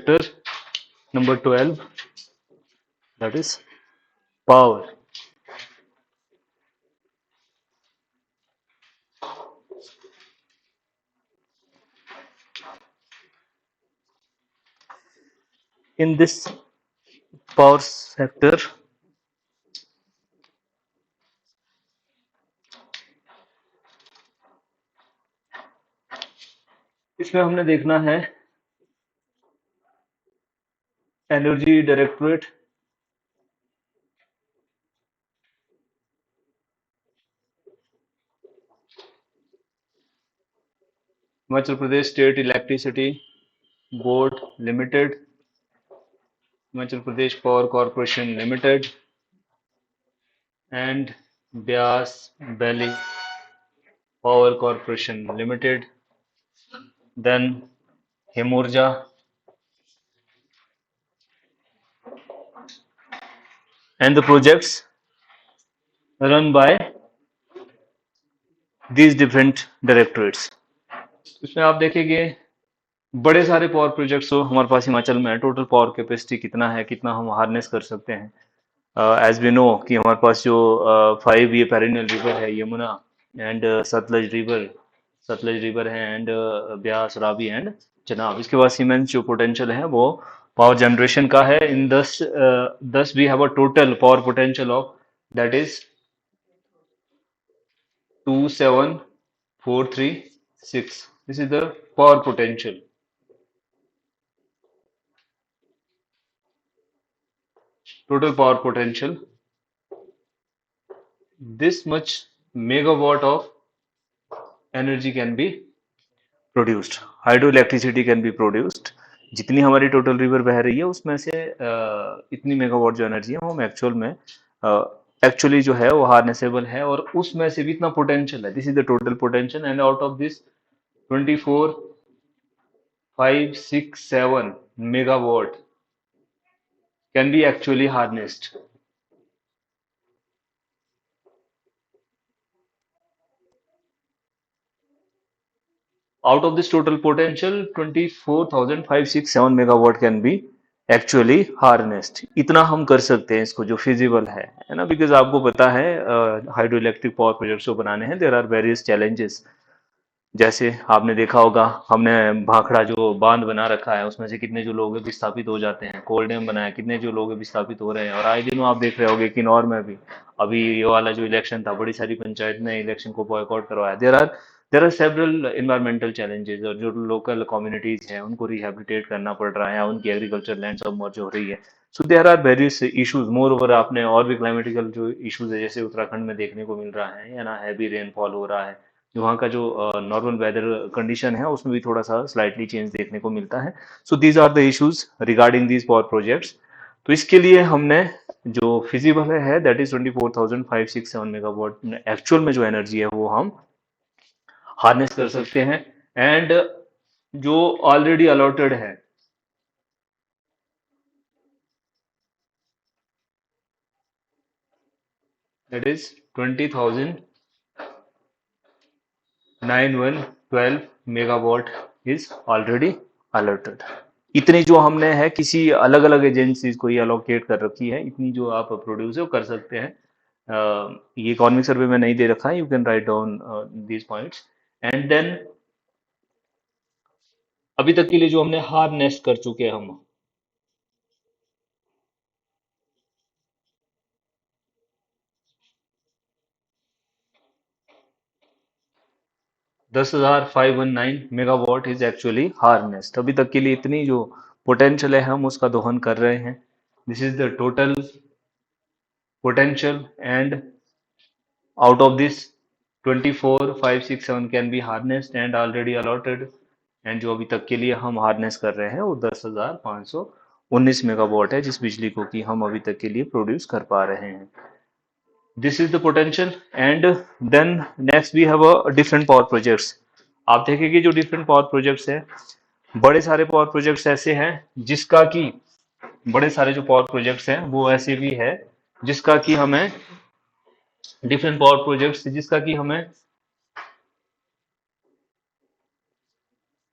sector number 12, that is power. In this power sector, इसमें हमने देखना है energy directorate, Himachal Pradesh state electricity board limited, Himachal Pradesh power corporation limited, and Beas valley power corporation limited, then Himurja, and the projects run by these different directorates. इसमें आप देखेंगे बड़े सारे power projects हो हमारे पास हिमाचल में। टोटल पावर कैपेसिटी कितना है, कितना हम हार्नेस कर सकते हैं। एज वी नो कि हमारे पास जो 5 ये पेरिनियल रिवर है यमुना, एंड सतलज रिवर है, एंड ब्यास, रावी एंड चनाब। इसके बाद सीमेंस जो पोटेंशियल है वो पावर जनरेशन का है। In this we have a total power potential of that is 27436. This is the power potential. Total power potential. This much megawatt of energy can be produced. Hydroelectricity can be produced. जितनी हमारी total river बह रही है उसमें से इतनी megawatt जो energy है वो हम एक्चुअली जो है वो हार्नेसेबल है, और उसमें से भी इतना पोटेंशियल है। This is the total potential, and out of this 24,567 megawatt can be actually harnessed. Out of this total potential, 24,567 megawatt can be actually harnessed. इतना हम कर सकते हैं इसको, जो फिजिबल है ना। बिकॉज आपको पता है हाइड्रो इलेक्ट्रिक पावर प्रोजेक्ट्स को बनाने हैं, देयर आर वेरियस चैलेंजेस। जैसे आपने देखा होगा हमने भाखड़ा जो बांध बना रखा है उसमें से कितने जो लोग विस्थापित हो जाते हैं। कोल डैम बनाया, कितने जो लोग विस्थापित हो रहे हैं। और आए दिन आप देख रहे होंगे किन्नौर में भी अभी ये वाला जो इलेक्शन था, बड़ी सारी पंचायत ने इलेक्शन को बॉयकॉट करवाया। There are several environmental challenges, और जो लोकल कम्युनिटीज हैं उनको रिहेबिलिटेट करना पड़ रहा है, उनकी एग्रीकल्चर लैंड सबमर्ज हो रही है। So there are various issues. Moreover आपने और भी क्लाइमेटिकल जो इशूज है जैसे उत्तराखंड में देखने को मिल रहा है, या ना हैवी रेनफॉल हो रहा है। वहाँ का जो नॉर्मल वेदर कंडीशन है उसमें भी थोड़ा सा स्लाइटली चेंज देखने को मिलता है। So these are the issues regarding these power projects. तो इसके लिए हमने जो फिजिबल है दैट इज 24,567 मेगावाट एक्चुअल में जो एनर्जी है वो हम हार्नेस कर सकते हैं। एंड जो ऑलरेडी अलॉटेड है that is 20,9112 megawatt is already allotted. इतनी जो हमने है किसी अलग अलग एजेंसीज को ये अलोकेट कर रखी है, इतनी जो आप प्रोड्यूस कर सकते हैं। ये इकोनॉमिक सर्वे में नहीं दे रखा है, you can write down these points. And then अभी तक के लिए जो हमने हार्नेस कर चुके हैं हम 10,519 मेगावाट इज एक्चुअली हार्नेस्ड। अभी तक के लिए इतनी जो पोटेंशियल है हम उसका दोहन कर रहे हैं। This is the total potential, and out of this 24,567 can be harnessed and already allotted, and जो अभी तक के लिए हम हार्नेस कर रहे हैं वो 10,519 मेगावाट है, जिस बिजली को कि हम अभी तक के लिए प्रोड्यूस कर पा रहे हैं। This is the potential. And then next we have a different power projects. आप देखेंगे जो डिफरेंट पावर प्रोजेक्ट्स है, बड़े सारे पावर प्रोजेक्ट्स ऐसे हैं जिसका कि बड़े सारे जो पावर प्रोजेक्ट्स हैं वो ऐसे भी है जिसका कि हमें डिफरेंट पावर प्रोजेक्ट्स जिसका कि हमें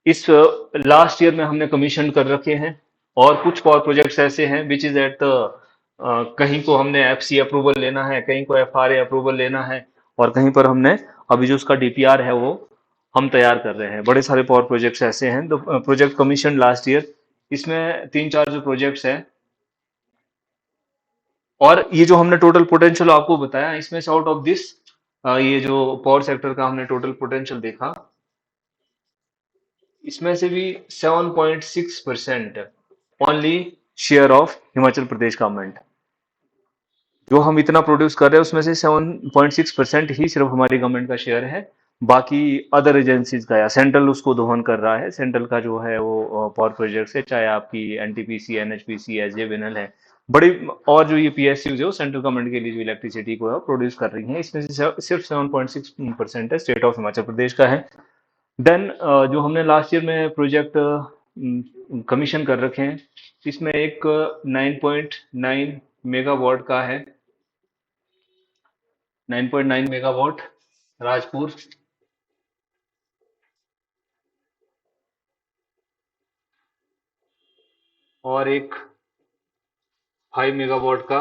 इस लास्ट ईयर में हमने कमीशन कर रखे हैं। और कुछ पावर प्रोजेक्ट्स ऐसे हैं विच इज एट द, कहीं को हमने एफसी अप्रूवल लेना है, कहीं को एफआरए अप्रूवल लेना है, और कहीं पर हमने अभी जो उसका डीपीआर है वो हम तैयार कर रहे हैं। बड़े सारे पावर प्रोजेक्ट्स ऐसे हैं, the project commission last year. इसमें तीन चार जो प्रोजेक्ट्स हैं, और ये जो हमने टोटल पोटेंशियल आपको बताया, इसमें से आउट ऑफ दिस, ये जो पावर सेक्टर का हमने टोटल पोटेंशियल देखा, इसमें से भी 7.6% only share of Himachal Pradesh government. जो हम इतना प्रोड्यूस कर रहे हैं उसमें से 7.6% ही सिर्फ हमारी गवर्नमेंट का शेयर है। बाकी अदर एजेंसीज का, या सेंट्रल उसको दोहन कर रहा है। सेंट्रल का जो है वो पावर प्रोजेक्ट है, चाहे आपकी एनटीपीसी, एनएचपीसी, एसजेवीएनएल है, बड़ी, और जो ये पीएसयूज है वो सेंट्रल गवर्नमेंट के लिए जो इलेक्ट्रिसिटी को है प्रोड्यूस कर रही है। इसमें से सिर्फ 7.6% है स्टेट ऑफ हिमाचल प्रदेश का है। देन जो हमने लास्ट ईयर में प्रोजेक्ट कमीशन कर रखे हैं, इसमें एक 9.9 मेगावाट का है, 9.9 मेगावाट राजपुर, और एक 5 मेगावाट का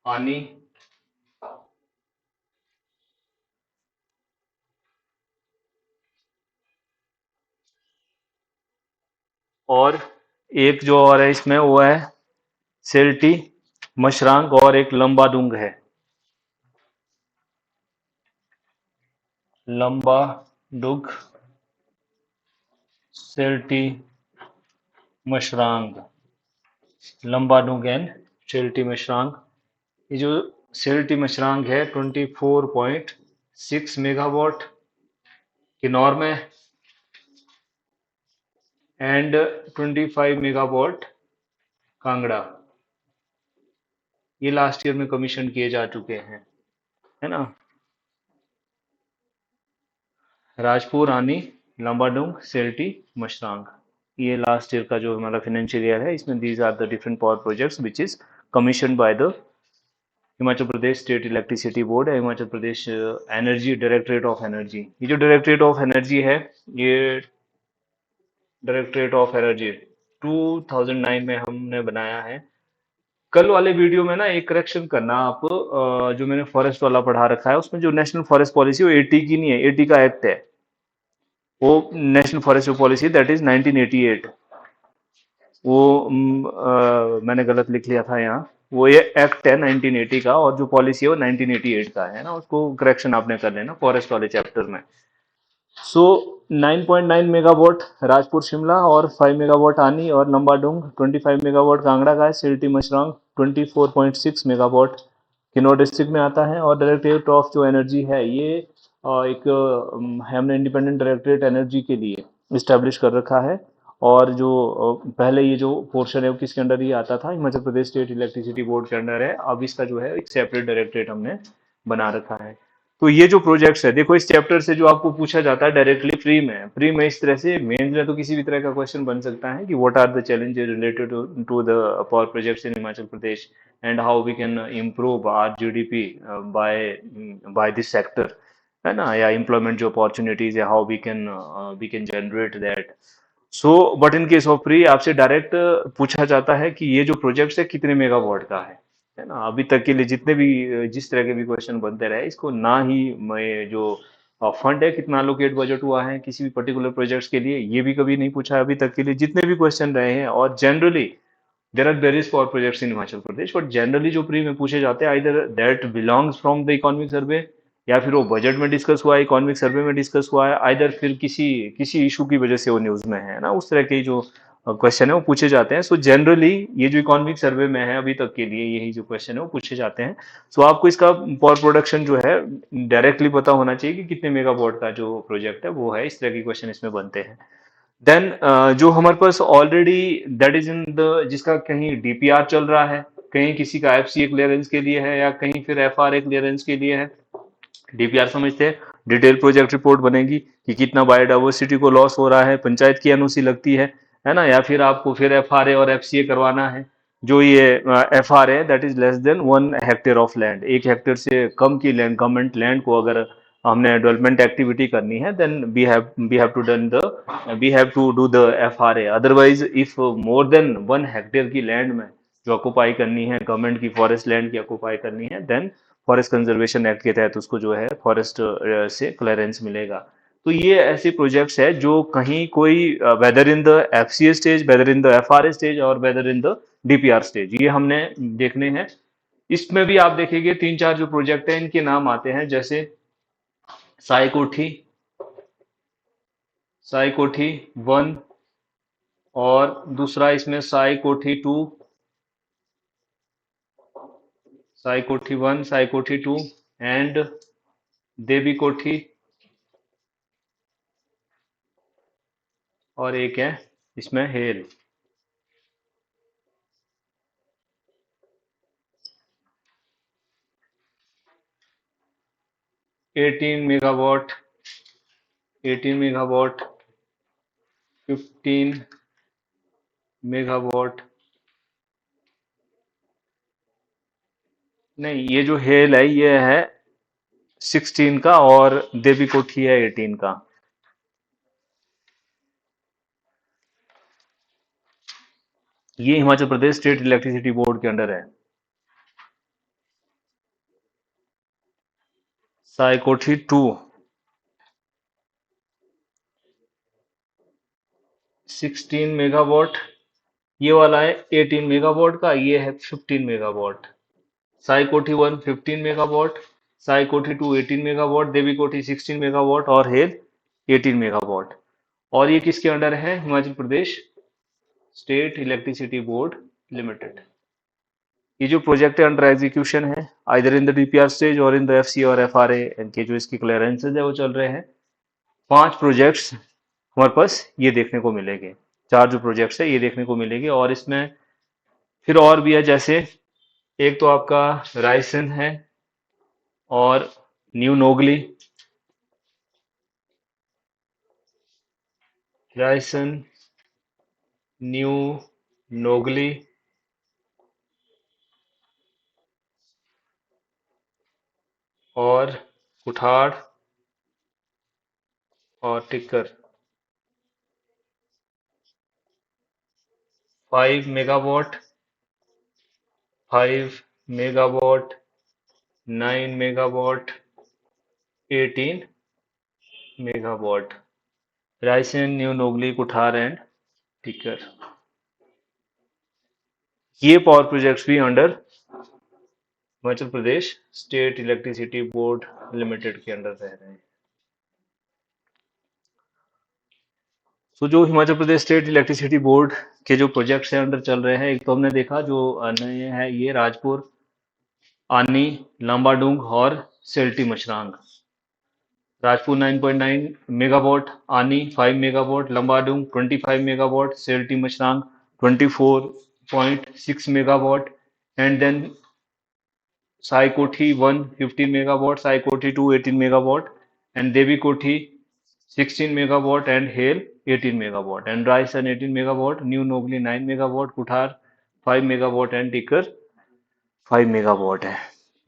आनी, और एक जो और है इसमें वो है सेल्टी मशरांग, और एक लंबा डुंग है, लंबा डुग, सेल्टी मशरांग, लंबा डुंग एंड सेल्टी मशरांग। ये जो सेल्टी मशरांग है 24.6 मेगावाट किन्नौर में, एंड 25 मेगावाट कांगड़ा। ये लास्ट ईयर में कमीशन किए जा चुके हैं, है ना। राजपुर, आनी, लंबाडुंग, सेल्टी, मशरांग, ये लास्ट ईयर का जो हमारा फाइनेंशियल ईयर है, इसमें these are the different power projects which is commission by the Himachal Pradesh state electricity board है, Himachal Pradesh energy directorate of energy. ये जो डायरेक्टरेट ऑफ एनर्जी है, ये डायरेक्टरेट ऑफ एनर्जी 2009 में हमने बनाया है। कल वाले वीडियो में ना एक करेक्शन करना आप, जो मैंने फॉरेस्ट वाला पढ़ा रखा है उसमें जो नेशनल फॉरेस्ट पॉलिसी वो 80 की नहीं है, 80 का एक्ट है। वो national forest policy that is 1988। वो मैंने गलत लिख लिया था यहाँ। वो ये एक्ट है 1980 का, और जो पॉलिसी है वो 1988 का है ना, उसको करेक्शन आपने कर लेना फॉरेस्ट वाले चैप्टर में। सो 9.9 मेगावाट राजपुर शिमला, और 5 मेगावाट आनी और लंबाडुंग, 25 मेगावाट कांगड़ा का है, सिल्टी मशरांग 24.6 मेगावाट किन्नौर डिस्ट्रिक्ट में आता है। और डायरेक्टरेट ऑफ जो एनर्जी है ये एक हमने इंडिपेंडेंट डायरेक्टरेट एनर्जी के लिए इस्टेब्लिश कर रखा है। और जो पहले ये जो पोर्शन है वो किसके अंडर ही आता था, Himachal Pradesh state electricity board के अंडर है। अब इसका जो है एक सेपरेट डायरेक्टरेट हमने बना रखा है। तो ये जो प्रोजेक्ट्स है, देखो इस चैप्टर से जो आपको पूछा जाता है डायरेक्टली प्री में इस तरह से मेंस में तो किसी भी तरह का क्वेश्चन बन सकता है कि what are the challenges related to the power projects in Himachal Pradesh, and how we can improve our GDP by by this sector, है ना, या एम्प्लॉयमेंट जो अपॉर्चुनिटीज है, how we can generate that. So but in case of pre आपसे direct पूछा जाता है कि ये जो प्रोजेक्ट है कितने मेगावाट का है ना। अभी तक के लिए जितने भी जिस तरह के भी क्वेश्चन बनते रहे, इसको ना ही मैं जो फंड है कितना एलोकेट बजट हुआ है किसी भी पर्टिकुलर प्रोजेक्ट्स के लिए, ये भी कभी नहीं पूछा अभी तक के लिए जितने भी क्वेश्चन रहे हैं। और generally there are various power projects in Himachal Pradesh, but generally जो प्री में पूछे जाते हैं either that belongs from the economic survey, या फिर वो बजट में डिस्कस हुआ है, इकोनॉमिक सर्वे में डिस्कस हुआ है, आइदर फिर किसी किसी इशू की वजह से वो न्यूज में है ना, उस तरह के जो क्वेश्चन है वो पूछे जाते हैं। सो जनरली ये जो इकोनॉमिक सर्वे में है अभी तक के लिए यही जो क्वेश्चन है वो पूछे जाते हैं। सो आपको इसका पावर प्रोडक्शन जो है डायरेक्टली पता होना चाहिए कि कितने मेगावाट का जो प्रोजेक्ट है वो है, इस तरह के क्वेश्चन इसमें बनते हैं। देन जो हमारे पास already that is in the, जिसका कहीं डीपीआर चल रहा है, कहीं किसी का एफसीए क्लियरेंस के लिए है, या कहीं फिर एफआरए क्लियरेंस के लिए है। डीपीआर समझते हैं, डिटेल प्रोजेक्ट रिपोर्ट बनेगी कि कितना बायोडाइवर्सिटी को लॉस हो रहा है, पंचायत की एनओसी लगती है ना, या फिर आपको फिर एफआरए और एफसीए करवाना है। जो ये FRA that is less than 1 hectare of land, 1 hectare से कम की लैंड, गवर्नमेंट लैंड को अगर हमने डेवलपमेंट एक्टिविटी करनी है, then we have to do the FRA। Otherwise if more than 1 hectare की लैंड में जो ऑक्युपाई करनी है, गवर्नमेंट की फॉरेस्ट लैंड की ऑक्युपाई करनी है, देन फॉरेस्ट कंजर्वेशन एक्ट के तहत उसको जो है फॉरेस्ट से क्लियरेंस मिलेगा। तो ये ऐसे प्रोजेक्ट्स है जो कहीं कोई whether in the FCA stage, whether in the FRA stage और whether in the DPR stage, ये हमने देखने हैं। इसमें भी आप देखेंगे तीन चार जो प्रोजेक्ट हैं इनके नाम आते हैं, जैसे साई कोठी, साई कोठी 1, और दूसरा इसमें साई कोठी 2, साई कोठी 1, साई कोठी 2 एंड देवी कोठी, और एक है इसमें हेल। 18 megawatt, 18 megawatt, 15 megawatt. नहीं, ये जो हेल है ये है 16 का, और देवी कोठी है 18 का। ये Himachal Pradesh state electricity board के अंडर है। साई कोठी 2 16 मेगावाट, ये वाला है 18 मेगावाट का, ये है 15 मेगावाट। साई कोठी 1 15 मेगावाट, साई कोठी 2 18 मेगावाट, देवी कोठी 16 मेगावाट और हेल 18 मेगावाट। और ये किसके अंडर है? Himachal Pradesh state electricity board limited. ये जो प्रोजेक्ट है अंडर एग्जीक्यूशन है, either in the DPR stage और इन द FCA और FRA, इनके जो इसकी क्लियरेंसेज है वो चल रहे हैं। 5 प्रोजेक्ट्स हमारे पास ये देखने को मिलेंगे, चार जो प्रोजेक्ट्स है ये देखने को मिलेंगे। और इसमें फिर और भी है, जैसे एक तो आपका रायसन है, और न्यू नोगली, रायसन, न्यू नोगली, और कुठाड़ और Tikkar. 5 megawatt, 5 megawatt, 9 megawatt, 18 megawatt. Raisen, new Nogli, Kuthar and Tikkar, ये पावर प्रोजेक्ट्स भी under Himachal Pradesh state electricity board limited के अंडर रह रहे हैं। सो जो Himachal Pradesh state electricity board के जो प्रोजेक्ट्स हैं अंडर चल रहे हैं, एक तो हमने देखा जो नए हैं, ये राजपुर, आनी, लांबाडुंग और सेल्टी मछरांग। Rajpur 9.9 megawatt, Anni 5 megawatt, Lambadug 25 megawatt, Selti Machhrang 24.6 megawatt, and then Sai Kothi 1 15 megawatt, Sai कोठी 2 18 मेगावाट, एंड देवी कोठी 16 megawatt and Hale 18 megawatt and Ryson 18 megawatt, New Nogli 9 megawatt, Kuthar 5 megawatt and टिकर 5 megawatt है।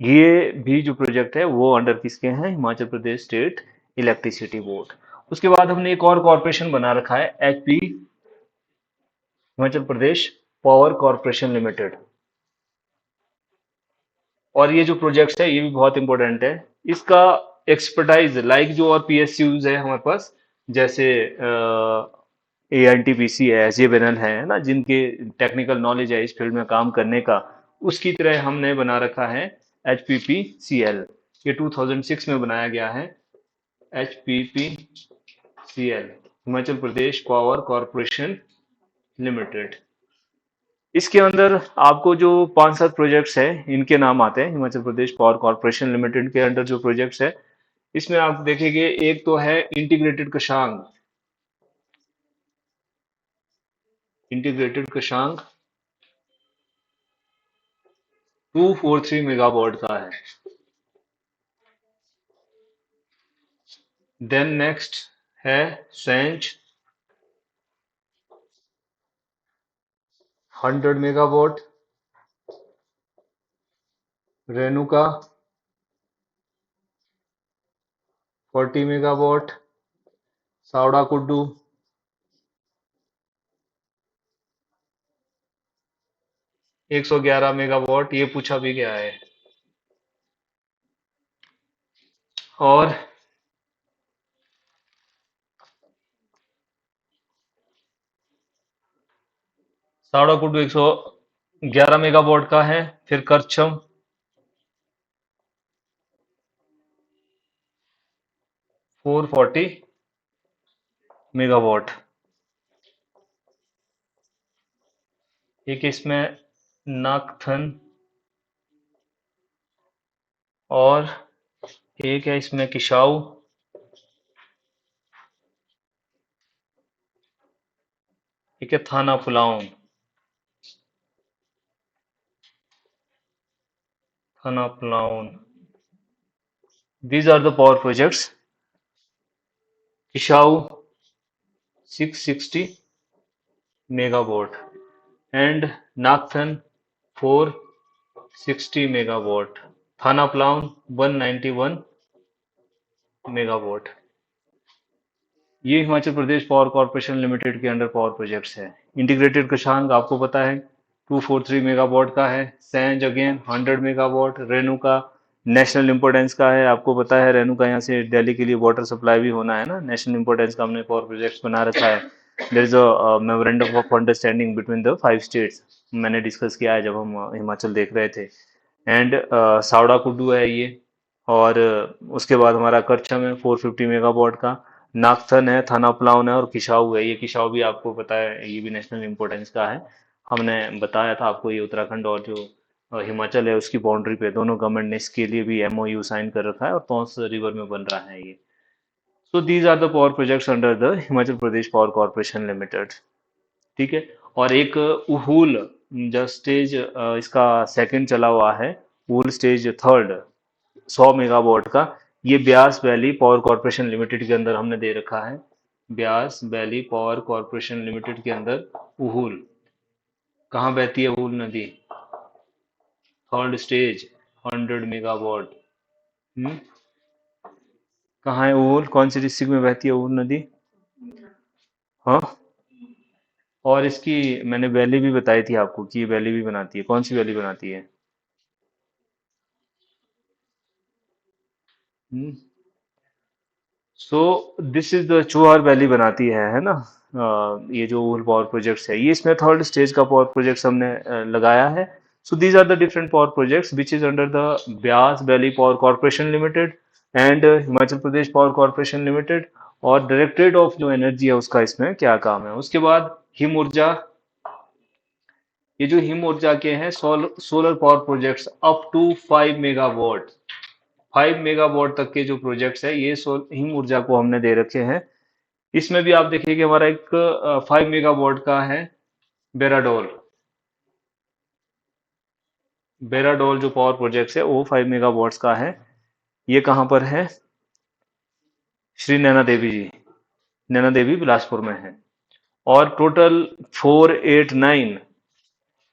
ये भी जो प्रोजेक्ट है वो अंडर किसके हैं? Himachal Pradesh state electricity board. उसके बाद हमने एक और कॉरपोरेशन बना रखा है, HP Himachal Pradesh power corporation limited. और ये जो प्रोजेक्ट्स है ये भी बहुत इंपॉर्टेंट है। इसका एक्सपर्टाइज लाइक जो और PSUज है हमारे पास, जैसे ANTPC है, SJVNL है ना, जिनके टेक्निकल नॉलेज है इस फील्ड में काम करने का, उसकी तरह हमने बना रखा है HPPCL। ये 2006 में बनाया गया है, HPPCL Himachal Pradesh power corporation limited. इसके अंदर आपको जो 5-7 प्रोजेक्ट्स हैं इनके नाम आते हैं, Himachal Pradesh power corporation limited के अंडर जो प्रोजेक्ट्स है, इसमें आप देखेंगे एक तो है integrated Kashang, integrated Kashang 243 megawatt का है। देन नेक्स्ट है सेंच 100 मेगावाट, रेणुका 40 मेगावाट। सावड़ा कुड्डू 111 मेगावाट, ये पूछा भी गया है। और सावड़ा कुड्डू 111 मेगावाट का है। फिर करछम 440 मेगावाट। एक इसमें नागथन, और एक है इसमें किशाऊ, एक है थाना पुलाव। थाना pulao, these are the power projects. Kishau 660 megawatt and नागथन 460 megawatt, थाना प्लाउन 191 मेगावाट। ये Himachal Pradesh power corporation limited के अंडर पावर प्रोजेक्ट्स है। इंटीग्रेटेड कशांग आपको पता है 243 मेगावाट का है। Sainj again 100 megawatt. Renuka national importance का है, आपको पता है रेणुका यहाँ से दिल्ली के लिए वाटर सप्लाई भी होना है ना, नेशनल इंपोर्टेंस का हमने पावर प्रोजेक्ट्स बना रखा है। There is a memorandum of understanding between the 5 states, मैंने डिस्कस किया है जब हम हिमाचल देख रहे थे। एंड सावड़ा कुड्डू है ये। और उसके बाद हमारा करछम है 450 मेगावाट का। नागथन है, थाना पलावन है, और किशाऊ है। ये किशाऊ भी आपको पता है, ये भी नेशनल इंपॉर्टेंस का है। हमने बताया था आपको, ये उत्तराखंड और जो हिमाचल है उसकी बाउंड्री पे दोनों गवर्नमेंट ने इसके लिए भी एमओयू साइन कर रखा है, और तौंस रिवर में बन रहा है ये। So these are the power projects under the Himachal Pradesh power corporation limited. ठीक है। और एक उहुल जो स्टेज इसका सेकंड चला हुआ है, उहुल स्टेज थर्ड 100 मेगावाट का, ये Beas valley power corporation limited के अंदर हमने दे रखा है। Beas valley power corporation limited के अंदर उहुल, कहाँ बहती है उहुल नदी? Third stage 100 megawatt. हम्म कहाँ है उहुल, कौन सी डिस्ट्रिक्ट में बहती है उहुल नदी? हाँ। और इसकी मैंने वैली भी बताई थी आपको कि ये वैली भी बनाती है, कौन सी वैली बनाती है? So this is the Chuhar valley बनाती है ना। ये जो उल पावर प्रोजेक्ट्स है, ये इसमें थर्ड स्टेज का पावर प्रोजेक्ट्स हमने लगाया है। So these are the different power projects which is under the Beas valley power corporation limited and Himachal Pradesh power corporation limited. और डायरेक्टरेट ऑफ जो एनर्जी है उसका इसमें क्या काम है। उसके बाद हिम ऊर्जा, ये जो हिम ऊर्जा के हैं solar power projects up to 5 megawatt. 5 megawatt तक के जो प्रोजेक्ट्स है, ये हिम ऊर्जा को हमने दे रखे हैं। इसमें भी आप देखिए कि हमारा एक 5 मेगावाट का है बेराडोल। बेराडोल जो पावर प्रोजेक्ट है वो 5 मेगावाट्स का है। ये कहाँ पर है? श्री नैना देवी जी, नैना देवी बिलासपुर में है। और total 489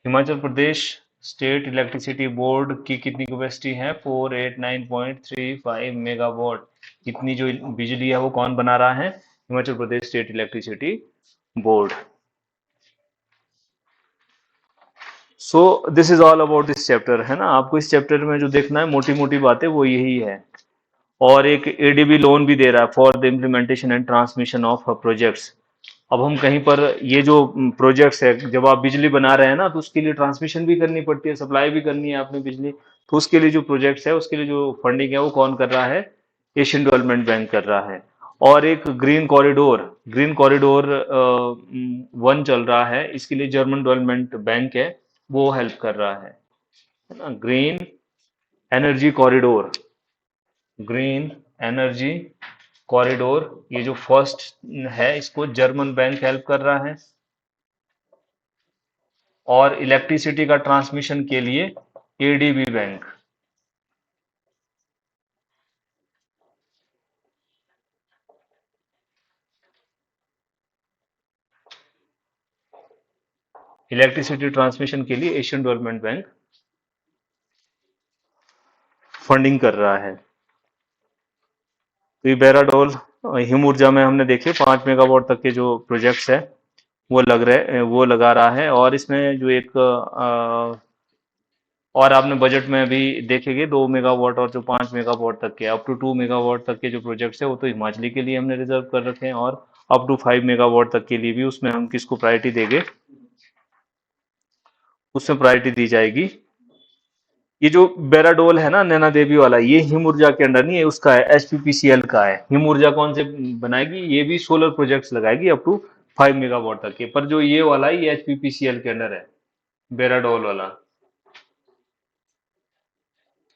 Himachal Pradesh state electricity board की कितनी कैपेसिटी है? 489.35 मेगावाट। इतनी जो बिजली है वो कौन बना रहा है? Himachal Pradesh state electricity board. So this is all about this chapter, है ना। आपको इस चैप्टर में जो देखना है मोटी मोटी बातें वो यही है। और एक एडीबी लोन भी दे रहा है for the implementation and transmission of projects. अब हम कहीं पर ये जो प्रोजेक्ट्स है, जब आप बिजली बना रहे हैं ना, तो उसके लिए ट्रांसमिशन भी करनी पड़ती है, सप्लाई भी करनी है आपने बिजली। तो उसके लिए जो प्रोजेक्ट्स है, उसके लिए जो फंडिंग है वो कौन कर रहा है? एशियन डेवलपमेंट बैंक कर रहा है। और एक ग्रीन कॉरिडोर 1 चल रहा है, इसके लिए जर्मन डेवलपमेंट बैंक है, वो हेल्प कर रहा है ना। ग्रीन एनर्जी कॉरिडोर, ये जो फर्स्ट है इसको जर्मन बैंक हेल्प कर रहा है। और इलेक्ट्रिसिटी का ट्रांसमिशन के लिए एडीबी बैंक। इलेक्ट्रिसिटी ट्रांसमिशन के लिए एशियन डेवलपमेंट बैंक फंडिंग कर रहा है। तो ये बैराडोल हिम ऊर्जा में हमने देखे 5 मेगावाट तक के जो प्रोजेक्ट्स है वो लगा रहा है। और इसमें जो एक और आपने बजट में भी देखेंगे 2 मेगावाट और जो 5 मेगावाट तक के अप टू 2 मेगावाट तक के जो प्रोजेक्ट्स है वो तो हिमाचली के लिए हमने रिजर्व कर रखे हैं। और अप टू 5 मेगावाट तक के लिए भी उसमें हम किसको प्रायोरिटी देंगे, उसमें प्रायोरिटी दी जाएगी। ये जो बेराडोल है ना नैना देवी वाला, ये हिम ऊर्जा के अंडर नहीं है, उसका है, एचपीपीसीएल का है। हिम ऊर्जा कौन से बनाएगी, ये भी सोलर प्रोजेक्ट्स लगाएगी अप टू 5 मेगावाट तक के, पर जो ये वाला है ये एचपीपीसीएल के अंडर है, बेराडोल वाला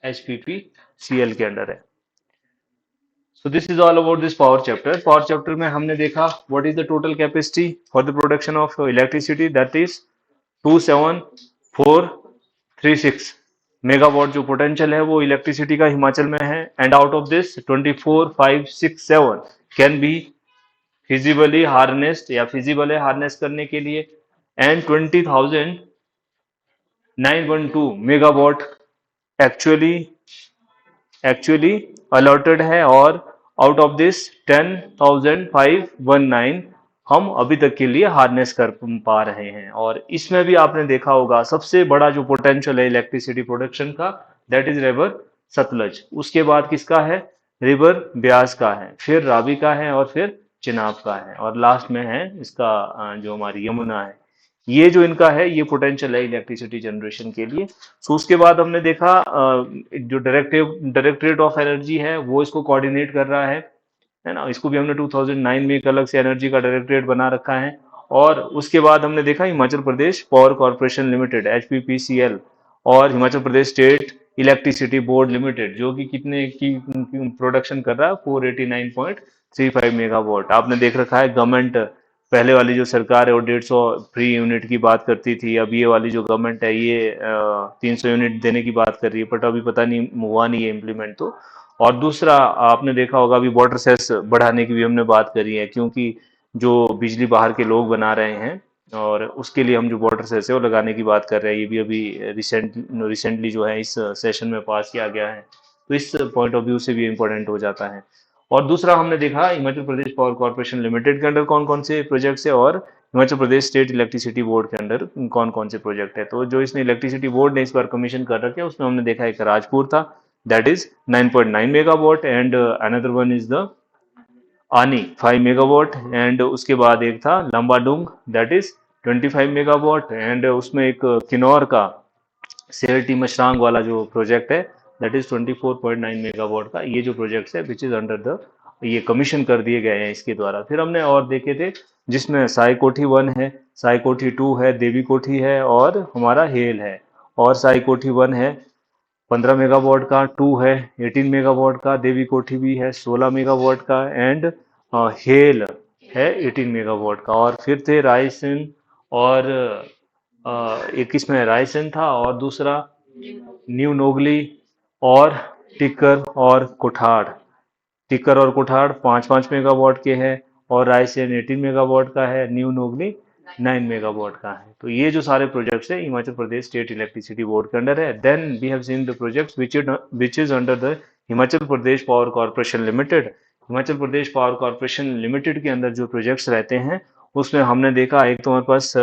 एचपीपीसीएल के अंडर है। So this is all about this power chapter. Power chapter में हमने देखा what is the total capacity for the production of electricity, that is 27436 megawatt जो पोटेंशियल है वो इलेक्ट्रिसिटी का हिमाचल में है। And out of this 24567 can be feasibility harnessed या फिजिबल है हार्नेस करने के लिए। And 20912 megawatt actually actually allotted है। और आउट ऑफ दिस 10,519 हम अभी तक के लिए हार्नेस कर पा रहे हैं। और इसमें भी आपने देखा होगा सबसे बड़ा जो पोटेंशियल है इलेक्ट्रिसिटी प्रोडक्शन का, दैट इज रिवर सतलज। उसके बाद किसका है, रिवर ब्यास का है, फिर रावी का है, और फिर चिनाब का है, और लास्ट में है इसका जो हमारी यमुना है। ये जो इनका है ये पोटेंशियल है इलेक्ट्रिसिटी जनरेशन के लिए। सो उसके बाद हमने देखा जो डायरेक्टरेट ऑफ एनर्जी है वो इसको कोऑर्डिनेट कर रहा है ना। इसको भी हमने 2009 में एक अलग से एनर्जी का डायरेक्टरेट बना रखा है। और उसके बाद हमने देखा Himachal Pradesh power corporation limited एचपीपीसीएल और Himachal Pradesh state electricity board limited, जो कि कितने की प्रोडक्शन कर रहा है 489.35 मेगावाट। आपने देख रखा है गवर्नमेंट पहले वाली जो सरकार है वो 150 फ्री यूनिट की बात करती थी, अब ये वाली जो गवर्नमेंट है ये 300 यूनिट देने की बात कर रही है, बट अभी पता नहीं हुआ नहीं है इम्प्लीमेंट तो। और दूसरा आपने देखा होगा अभी वाटर सेस बढ़ाने की भी हमने बात करी है, क्योंकि जो बिजली बाहर के लोग बना रहे हैं और उसके लिए हम जो वाटर सेस है वो लगाने की बात कर रहे हैं। ये भी अभी रिसेंटली जो है इस सेशन में पास किया गया है, तो इस पॉइंट ऑफ व्यू से भी इम्पोर्टेंट हो जाता है। और दूसरा हमने देखा Himachal Pradesh power corporation limited के अंडर कौन कौन से प्रोजेक्ट्स है, और Himachal Pradesh state electricity board के अंडर कौन कौन से प्रोजेक्ट है। तो जो इसने इलेक्ट्रिसिटी बोर्ड ने इस बार कमीशन कर रखे हैं उसमें हमने देखा एक राजपुर था, that is 9.9 megawatt, and another one is the आनी 5 मेगावाट, एंड उसके बाद एक था लंबाडुंग दैट इज 25 मेगावाट, एंड उसमें एक किन्नौर का सीआरटी मशरांग वाला जो प्रोजेक्ट है दैट इज 24.9 मेगावाट का। ये जो प्रोजेक्ट्स है विच इज अंडर द ये कमीशन कर दिए गए हैं इसके द्वारा। फिर हमने और देखे थे जिसमें साई कोठी 1 है, साई कोठी 2 है, देवी कोठी है, और हमारा हेल है। और साई कोठी 1 है 15 मेगावाट का, 2 है 18 मेगावाट का, देवी कोठी भी है 16 मेगावाट का, एंड हेल है 18 मेगावाट का। और फिर थे रायसेन, और एक इसमें रायसेन था, और दूसरा न्यू नोगली, और टिक्कर और कोठाड़। टिक्कर और कोठाड़ 5-5 मेगावाट के हैं, और रायसेन 18 मेगावाट का है, न्यू नोगली 9 मेगावाट का है। तो ये जो सारे प्रोजेक्ट्स है Himachal Pradesh state electricity board के अंडर है। Then we have seen the projects which is under the Himachal Pradesh power corporation limited. Himachal Pradesh power corporation limited के अंदर जो प्रोजेक्ट्स रहते हैं उसमें हमने देखा एक तो हमारे पास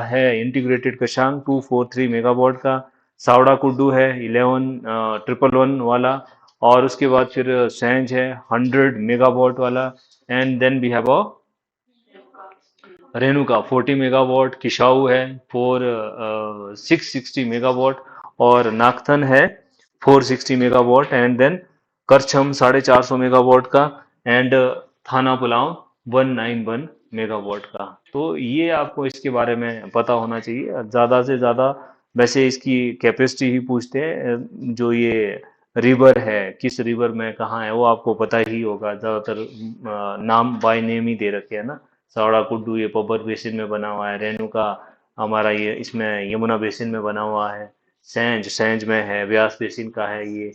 है इंटीग्रेटेड कशांग 243 मेगावाट का, सावड़ा कुड्डू है 11,111 वाला, और उसके बाद फिर सेंज है 100 मेगावाट वाला, and then we have a Renuka 40 megawatt, Kishau है 660 मेगावाट, और नागथन है 460 megawatt, and then Karcham 450 megawatt का, एंड थाना पुलाव 191 मेगावाट का। तो ये आपको इसके बारे में पता होना चाहिए। ज़्यादा से ज़्यादा वैसे इसकी कैपेसिटी ही पूछते हैं, जो ये रिवर है किस रिवर में कहाँ है वो आपको पता ही होगा। ज़्यादातर नाम बाय नेम ही दे रखे हैं ना। सावड़ा कुड्डू ये पब्बर बेसिन में बना हुआ है, रेणुका हमारा ये इसमें यमुना बेसिन में बना हुआ है, सेंज सेंज में है, व्यास बेसिन का है ये,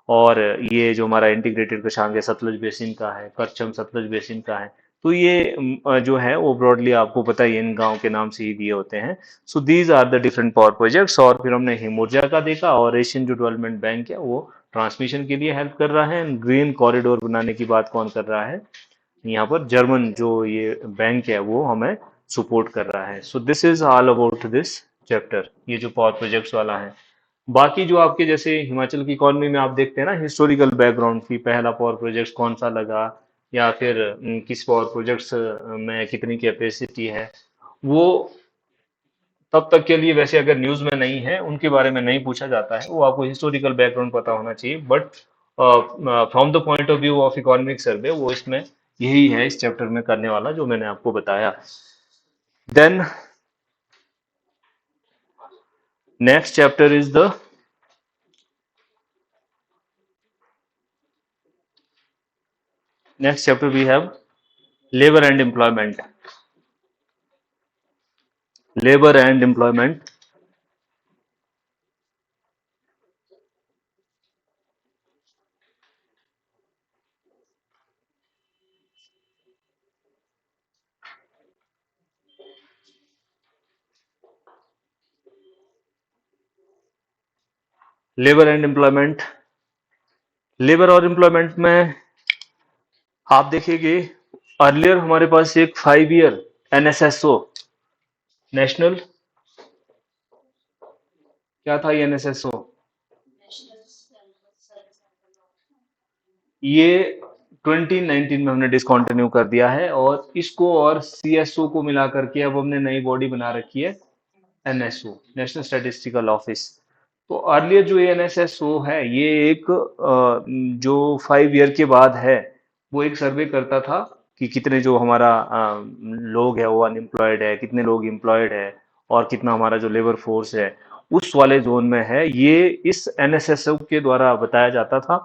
और ये जो हमारा इंटीग्रेटेड कशांग है सतलज बेसिन का है, करचम सतलज बेसिन का है। तो ये जो है वो ब्रॉडली आपको पता ही इन गांव के नाम से ही दिए होते हैं। So these are the different power projects. और फिर हमने हिम ऊर्जा का देखा, और एशियन जो डेवलपमेंट बैंक है वो ट्रांसमिशन के लिए हेल्प कर रहा है, एंड ग्रीन कॉरिडोर बनाने की बात कौन कर रहा है? यहाँ पर जर्मन जो ये बैंक है वो हमें सपोर्ट कर रहा है। So this is all about this chapter, ये जो पावर प्रोजेक्ट्स वाला है। बाकी जो आपके जैसे हिमाचल की इकोनॉमी में आप देखते हैं ना हिस्टोरिकल बैकग्राउंड की, पहला पावर प्रोजेक्ट कौन सा लगा, या फिर किस पावर प्रोजेक्ट्स में कितनी कैपेसिटी है, वो तब तक के लिए वैसे अगर न्यूज में नहीं है, उनके बारे में नहीं पूछा जाता है, वो आपको हिस्टोरिकल बैकग्राउंड पता होना चाहिए। But from the point of view of economic survey, वो इसमें यही है इस चैप्टर में करने वाला जो मैंने आपको बताया। Then next chapter is the next chapter we have labour and employment. Labour and employment. Labour and employment. Labour और एम्प्लॉयमेंट में आप देखेंगे, अर्लियर हमारे पास एक 5 ईयर एनएसएसओ, नेशनल, क्या था ये एनएसएसओ? ये 2019 में हमने डिसकंटिन्यू कर दिया है, और इसको और सीएसओ को मिला करके अब हमने नई बॉडी बना रखी है, एनएसओ, नेशनल स्टैटिस्टिकल ऑफिस। तो अर्लियर जो एनएसएसओ है, ये एक जो 5 ईयर के बाद है, वो एक सर्वे करता था कि कितने जो हमारा लोग है वो अनएम्प्लॉयड है, कितने लोग एम्प्लॉयड है, और कितना हमारा जो लेबर फोर्स है उस वाले जोन में है, ये इस एनएसएसओ के द्वारा बताया जाता था।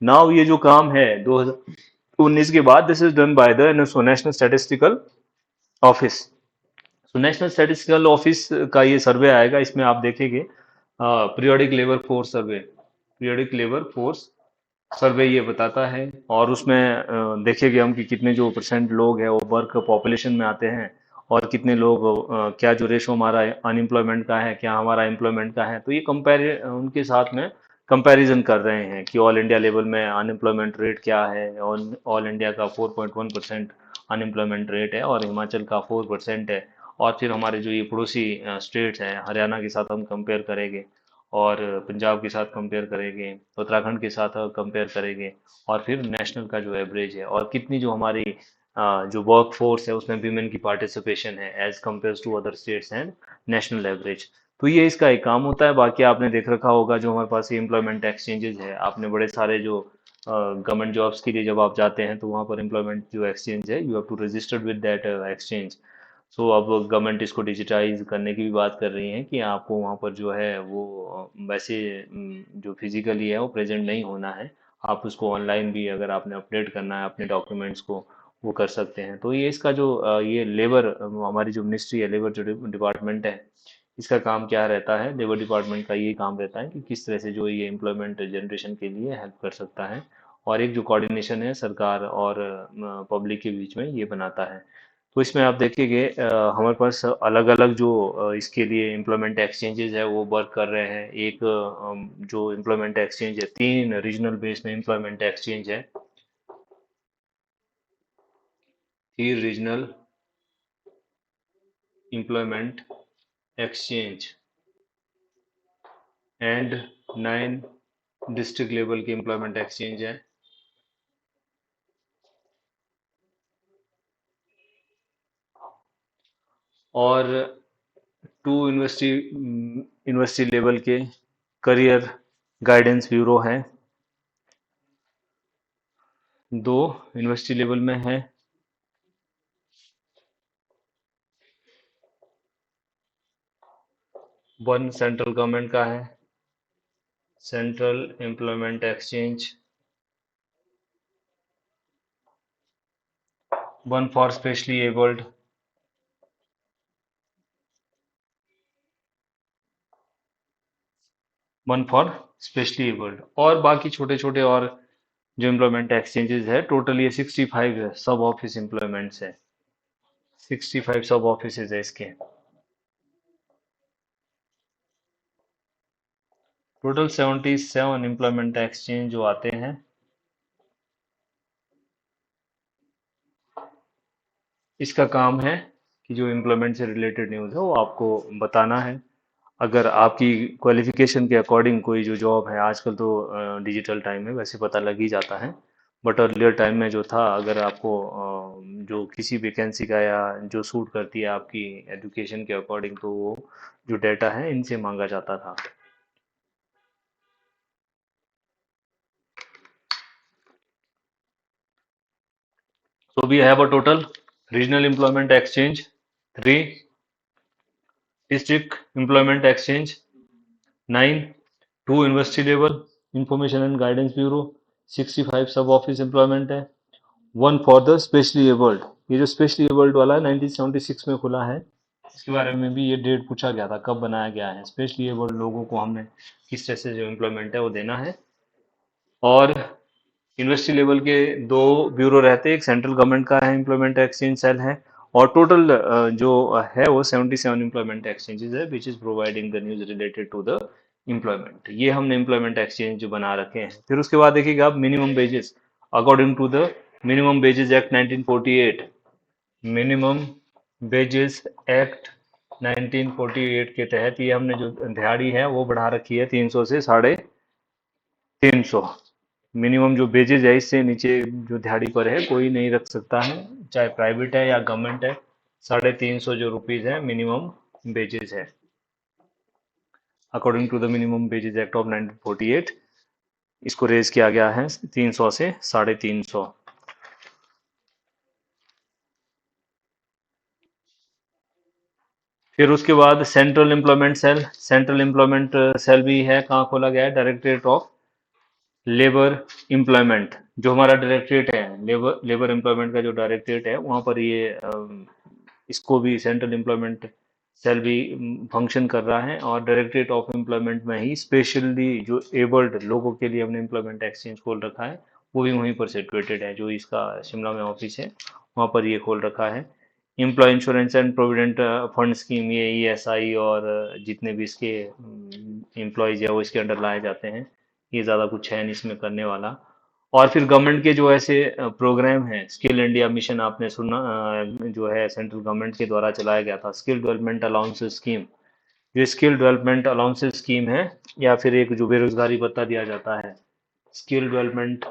नाउ ये जो काम है 2019 के बाद, this is done by the NSO, national statistical office. तो नेशनल स्टैटिस्टिकल ऑफिस का ये सर्वे आएगा, इसमें आप देखेंगे periodic labour force survey, periodic labour force survey ये बताता है। और उसमें देखेंगे हम कि कितने जो परसेंट लोग हैं वो वर्क पॉपुलेशन में आते हैं, और कितने लोग क्या जो रेशो हमारा अनएम्प्लॉयमेंट का है, क्या हमारा एम्प्लॉयमेंट का है। तो ये कंपेयर उनके साथ में कंपैरिजन कर रहे हैं कि ऑल इंडिया लेवल में अनएम्प्लॉयमेंट रेट क्या है, और ऑल इंडिया का 4.1% अनएम्प्लॉयमेंट रेट है, और हिमाचल का 4% है। और फिर हमारे जो ये पड़ोसी स्टेट्स हैं, हरियाणा के साथ हम कंपेयर करेंगे, और पंजाब के साथ कंपेयर करेंगे, उत्तराखंड के साथ कंपेयर करेंगे, और फिर नेशनल का जो एवरेज है, और कितनी जो हमारी जो वर्क फोर्स है उसमें वीमेन की पार्टिसिपेशन है as compare to other states and national average. तो ये इसका एक काम होता है। बाकी आपने देख रखा होगा जो हमारे पास एम्प्लॉयमेंट एक्सचेंजेस है, आपने बड़े सारे जो गवर्नमेंट जॉब्स के लिए जब आप जाते हैं तो वहाँ पर एम्प्लॉयमेंट जो एक्सचेंज है, you have to registered with that exchange. So अब गवर्नमेंट इसको डिजिटाइज करने की भी बात कर रही है कि आपको वहाँ पर जो है वो वैसे जो फिजिकली है वो प्रेजेंट नहीं होना है, आप उसको ऑनलाइन भी अगर आपने अपडेट करना है अपने डॉक्यूमेंट्स को, वो कर सकते हैं। तो ये इसका जो ये लेबर हमारी जो मिनिस्ट्री है, लेबर जो डिपार्टमेंट है, इसका काम क्या रहता है? लेबर डिपार्टमेंट का ये काम रहता है कि किस तरह से जो ये एम्प्लॉयमेंट जनरेशन के लिए हेल्प कर सकता है, और एक जो कोऑर्डिनेशन है सरकार और पब्लिक के बीच में ये बनाता है। तो इसमें आप देखेंगे हमारे पास अलग अलग जो इसके लिए एम्प्लॉयमेंट एक्सचेंजेस है वो वर्क कर रहे हैं। एक जो एम्प्लॉयमेंट एक्सचेंज है, 3 रीजनल बेस में एम्प्लॉयमेंट एक्सचेंज है, 3 regional employment exchange, and 9 district level के एम्प्लॉयमेंट एक्सचेंज है। और 2 यूनिवर्सिटी यूनिवर्सिटी लेवल के करियर गाइडेंस ब्यूरो हैं, 2 यूनिवर्सिटी लेवल में है। 1 सेंट्रल गवर्नमेंट का है, central employment exchange. 1 for specially abled. 1 for specially abled. और बाकी छोटे छोटे और जो एम्प्लॉयमेंट एक्सचेंजेस है, टोटल ये 65 सब ऑफिस एम्प्लॉयमेंट्स है, 65 सब ऑफिस है इसके। टोटल 77 एम्प्लॉयमेंट एक्सचेंज जो आते हैं, इसका काम है कि जो एम्प्लॉयमेंट से रिलेटेड न्यूज़ है वो आपको बताना है। अगर आपकी क्वालिफिकेशन के अकॉर्डिंग कोई जो जॉब है, आजकल तो डिजिटल टाइम में वैसे पता लग ही जाता है, बट अर्लियर टाइम में जो था, अगर आपको जो किसी वैकेंसी का या जो सूट करती है आपकी एजुकेशन के अकॉर्डिंग, तो वो जो डेटा है इनसे मांगा जाता था। So we have a total regional employment exchange, three district employment exchange, nine, two university level information and guidance bureau, 65 सब ऑफिस एम्प्लॉयमेंट है, one for the specially abled. ये जो स्पेशली एबल्ड वाला है 1976 में खुला है। इसके बारे में भी ये डेट पूछा गया था, कब बनाया गया है। स्पेशली एबल्ड लोगों को हमने किस तरह से जो एम्प्लॉयमेंट है वो देना है। और यूनिवर्सिटी लेवल के दो ब्यूरो रहते हैं, एक सेंट्रल गवर्नमेंट का है एम्प्लॉयमेंट एक्सचेंज सेल है, और टोटल जो है वो 77 एम्प्लॉयमेंट एक्सचेंजेस है which is providing the news related to the employment. ये हमने एम्प्लॉयमेंट एक्सचेंज जो बना रखे हैं। फिर उसके बाद देखिएगा आप minimum wages according to the minimum wages act 1948। Minimum wages act 1948 के तहत ये हमने जो दिहाड़ी है वो बढ़ा रखी है 300 से 350। मिनिमम जो वेजेज है इससे नीचे जो दिहाड़ी पर है कोई नहीं रख सकता है, चाहे प्राइवेट है या गवर्नमेंट है। 350 जो रुपीज है मिनिमम वेजेज है according to the minimum wages act of 1948। इसको रेज किया गया है 300 से 350। फिर उसके बाद central employment cell. Central employment cell भी है, कहाँ खोला गया है? Directorate of labour employment. जो हमारा डायरेक्टरेट है, लेबर लेबर एम्प्लॉयमेंट का जो डायरेक्टरेट है, वहाँ पर ये इसको भी सेंट्रल एम्प्लॉयमेंट सेल भी फंक्शन कर रहा है। और डायरेक्टरेट ऑफ एम्प्लॉयमेंट में ही स्पेशली जो एबल्ड लोगों के लिए हमने एम्प्लॉयमेंट एक्सचेंज खोल रखा है, वो भी वहीं पर सिचुएटेड है। जो इसका शिमला में ऑफिस है वहाँ पर ये खोल रखा है। Employ insurance and provident fund scheme, ये ईएसआई और जितने भी इसके एम्प्लॉयज है वो इसके अंडर लाए जाते हैं। ये ज़्यादा कुछ है नहीं इसमें करने वाला। और फिर गवर्नमेंट के जो ऐसे प्रोग्राम हैं, स्किल इंडिया मिशन आपने सुना, जो है सेंट्रल गवर्नमेंट के द्वारा चलाया गया था, स्किल डेवलपमेंट अलाउंसेस स्कीम। ये स्किल डेवलपमेंट अलाउंसेस स्कीम है, या फिर एक जो बेरोजगारी भत्ता दिया जाता है, skill development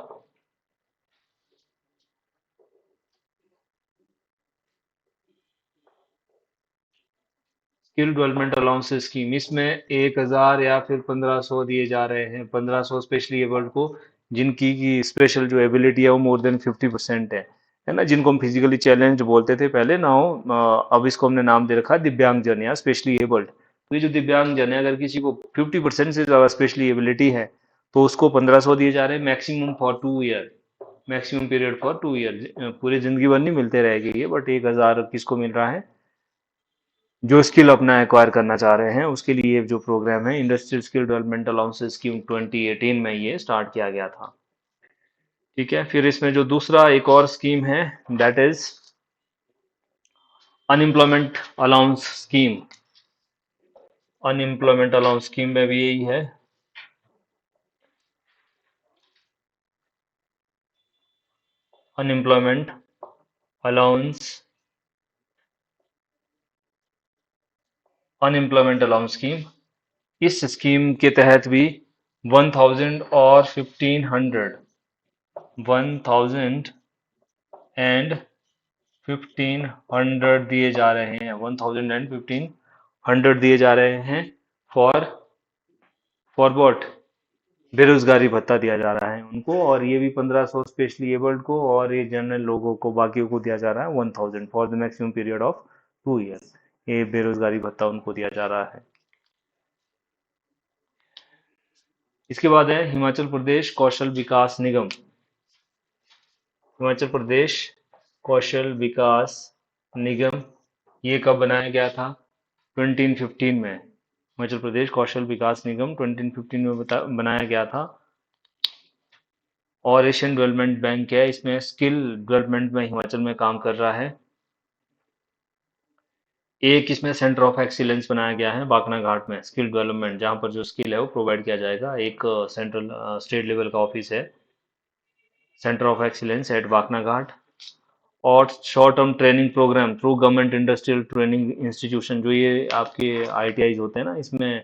skill development allowances scheme. इसमें 1000 या फिर 1500 दिए जा रहे हैं। 1500 स्पेशली एबल्ड को, जिनकी की स्पेशल जो एबिलिटी है वो मोर देन 50% है ना, जिनको हम फिजिकली चैलेंज बोलते थे पहले ना हो, अब इसको हमने नाम दे रखा है दिव्यांग जन या स्पेशली एबल्ड। तो ये जो दिव्यांग जन है, अगर किसी को 50% से ज़्यादा स्पेशली एबिलिटी है तो उसको 1500 दिए जा रहे हैं, maximum for 2 year. Maximum period for 2 year, पूरी जिंदगी भर नहीं मिलते रहेगी ये, बट 1000 किसको मिल रहा है? जो स्किल अपना एक्वायर करना चाह रहे हैं उसके लिए जो प्रोग्राम है, industrial skill development allowances scheme, 2018 में ये स्टार्ट किया गया था। ठीक है। फिर इसमें जो दूसरा एक और स्कीम है, that is unemployment allowance scheme. Unemployment allowance scheme में भी यही है, unemployment allowance unemployment allowance scheme. इस स्कीम के तहत भी 1000 और 1500, 1000 एंड 1500 दिए जा रहे हैं। 1000 एंड 1500 दिए जा रहे हैं फॉर व्हाट? बेरोजगारी भत्ता दिया जा रहा है उनको। और ये भी 1500 स्पेशली एबल्ड को, और ये जनरल लोगों को, बाकियों को दिया जा रहा है 1000 for the maximum period of 2 year. ये बेरोजगारी भत्ता उनको दिया जा रहा है। इसके बाद है हिमाचल प्रदेश कौशल विकास निगम। हिमाचल प्रदेश कौशल विकास निगम, ये कब बनाया गया था? 2015 में। हिमाचल प्रदेश कौशल विकास निगम 2015 में बनाया गया था। और एशियन डेवलपमेंट बैंक है, इसमें स्किल डेवलपमेंट में हिमाचल में काम कर रहा है। एक इसमें सेंटर ऑफ एक्सीलेंस बनाया गया है बाकना घाट में, स्किल डेवलपमेंट, जहाँ पर जो स्किल है वो प्रोवाइड किया जाएगा। एक सेंट्रल स्टेट लेवल का ऑफिस है, centre of excellence at Bakna Ghat. और short term training programme through government industrial training institution, जो ये आपके आईटीआईज होते हैं ना, इसमें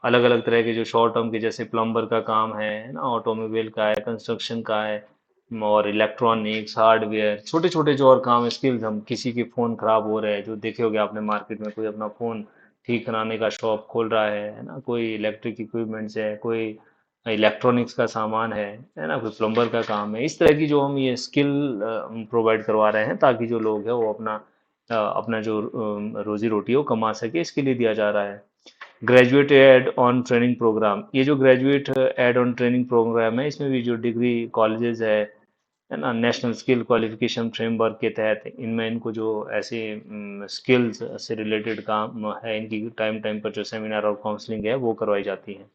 अलग अलग तरह के जो शॉर्ट टर्म के, जैसे प्लम्बर का काम है ना, ऑटोमोबाइल का है, कंस्ट्रक्शन का है, और इलेक्ट्रॉनिक्स, हार्डवेयर, छोटे छोटे जो और काम स्किल्स, हम किसी के फ़ोन ख़राब हो रहे हैं, जो देखे होगे आपने मार्केट में, कोई अपना फ़ोन ठीक कराने का शॉप खोल रहा है ना, कोई इलेक्ट्रिक इक्विपमेंट्स है, कोई इलेक्ट्रॉनिक्स का सामान है ना, कोई प्लम्बर का काम है। इस तरह की जो हम ये स्किल प्रोवाइड करवा रहे हैं, ताकि जो लोग हैं वो अपना जो रोजी रोटी है वो कमा सके, इसके लिए दिया जा रहा है। Graduate add on training programme, ये जो graduate add on training programme है, इसमें भी जो डिग्री कॉलेजेस है ना, नेशनल स्किल क्वालिफिकेशन फ्रेमवर्क के तहत इनमें इनको जो ऐसे स्किल्स से रिलेटेड काम है, इनकी टाइम टाइम पर जो सेमिनार और काउंसलिंग है वो करवाई जाती है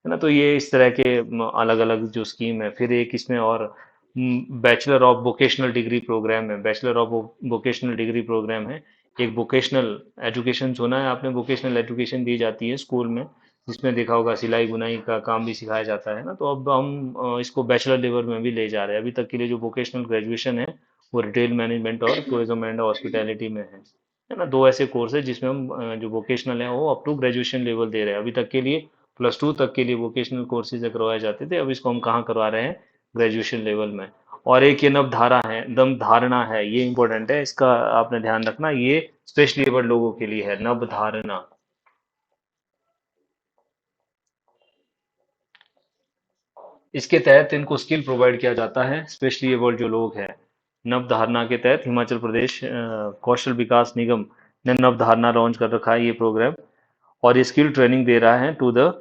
ना। तो ये इस तरह के अलग अलग जो स्कीम है। फिर एक इसमें और bachelor of vocational degree program है, bachelor of vocational degree program है। एक वोकेशनल एजुकेशन, सुना है आपने, वोकेशनल एजुकेशन दी जाती है स्कूल में, जिसमें देखा होगा सिलाई बुनाई का काम भी सिखाया जाता है ना। तो अब हम इसको बैचलर लेवल में भी ले जा रहे हैं। अभी तक के लिए जो वोकेशनल ग्रेजुएशन है वो रिटेल मैनेजमेंट और टूरिज्म एंड हॉस्पिटैलिटी में है ना। दो ऐसे कोर्स है जिसमें हम जो वोकेशनल है वो अप टू ग्रेजुएशन लेवल दे रहे हैं। अभी तक के लिए +2 तक के लिए वोकेशनल कोर्सेज करवाए जाते थे, अब इसको हम कहाँ करवा रहे हैं, ग्रेजुएशन लेवल में। और एक ये नवधारा है, दम धारणा है, ये इंपॉर्टेंट है, इसका आपने ध्यान रखना, ये स्पेशली एबल्ड लोगों के लिए है, नवधारणा। इसके तहत इनको स्किल प्रोवाइड किया जाता है, स्पेशली एबल्ड जो लोग हैं। नवधारणा के तहत हिमाचल प्रदेश कौशल विकास निगम ने नवधारणा लॉन्च कर रखा है, ये प्रोग्राम। और ये स्किल ट्रेनिंग दे रहा है टू द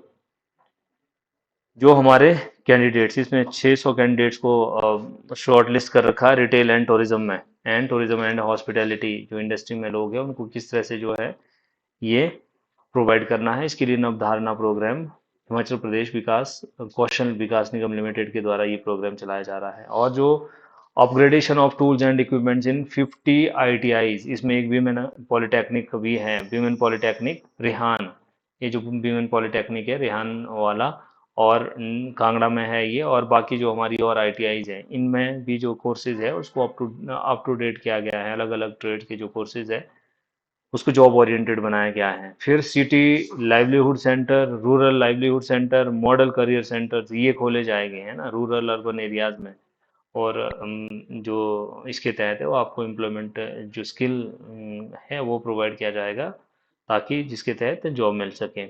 जो हमारे कैंडिडेट्स, इसमें 600 कैंडिडेट्स को शॉर्ट लिस्ट कर रखा है रिटेल एंड टूरिज्म में, एंड टूरिज्म एंड हॉस्पिटैलिटी जो इंडस्ट्री में लोग हैं उनको किस तरह से जो है ये प्रोवाइड करना है। इसके लिए नवधारणा प्रोग्राम हिमाचल प्रदेश विकास कौशल विकास निगम लिमिटेड के द्वारा ये प्रोग्राम चलाया जा रहा है। और जो upgradation of tools and equipments in 50 ITIs, इसमें एक वीमेन पॉलिटेक्निक भी है, वीमेन पॉलिटेक्निक रिहान, ये जो वीमेन पॉलिटेक्निक है रिहान वाला, और कांगड़ा में है ये, और बाकी जो हमारी और आईटीआईज हैं इनमें भी जो कोर्सेज है उसको अप टू डेट किया गया है। अलग अलग ट्रेड के जो कोर्सेज है उसको जॉब ओरिएंटेड बनाया गया है। फिर city livelihood centre, rural livelihood centre, model career centre ये खोले जाएंगे, है ना, रूरल अर्बन एरियाज में। और जो इसके तहत है वो आपको एम्प्लॉयमेंट जो स्किल है वो प्रोवाइड किया जाएगा, ताकि जिसके तहत जॉब मिल सके।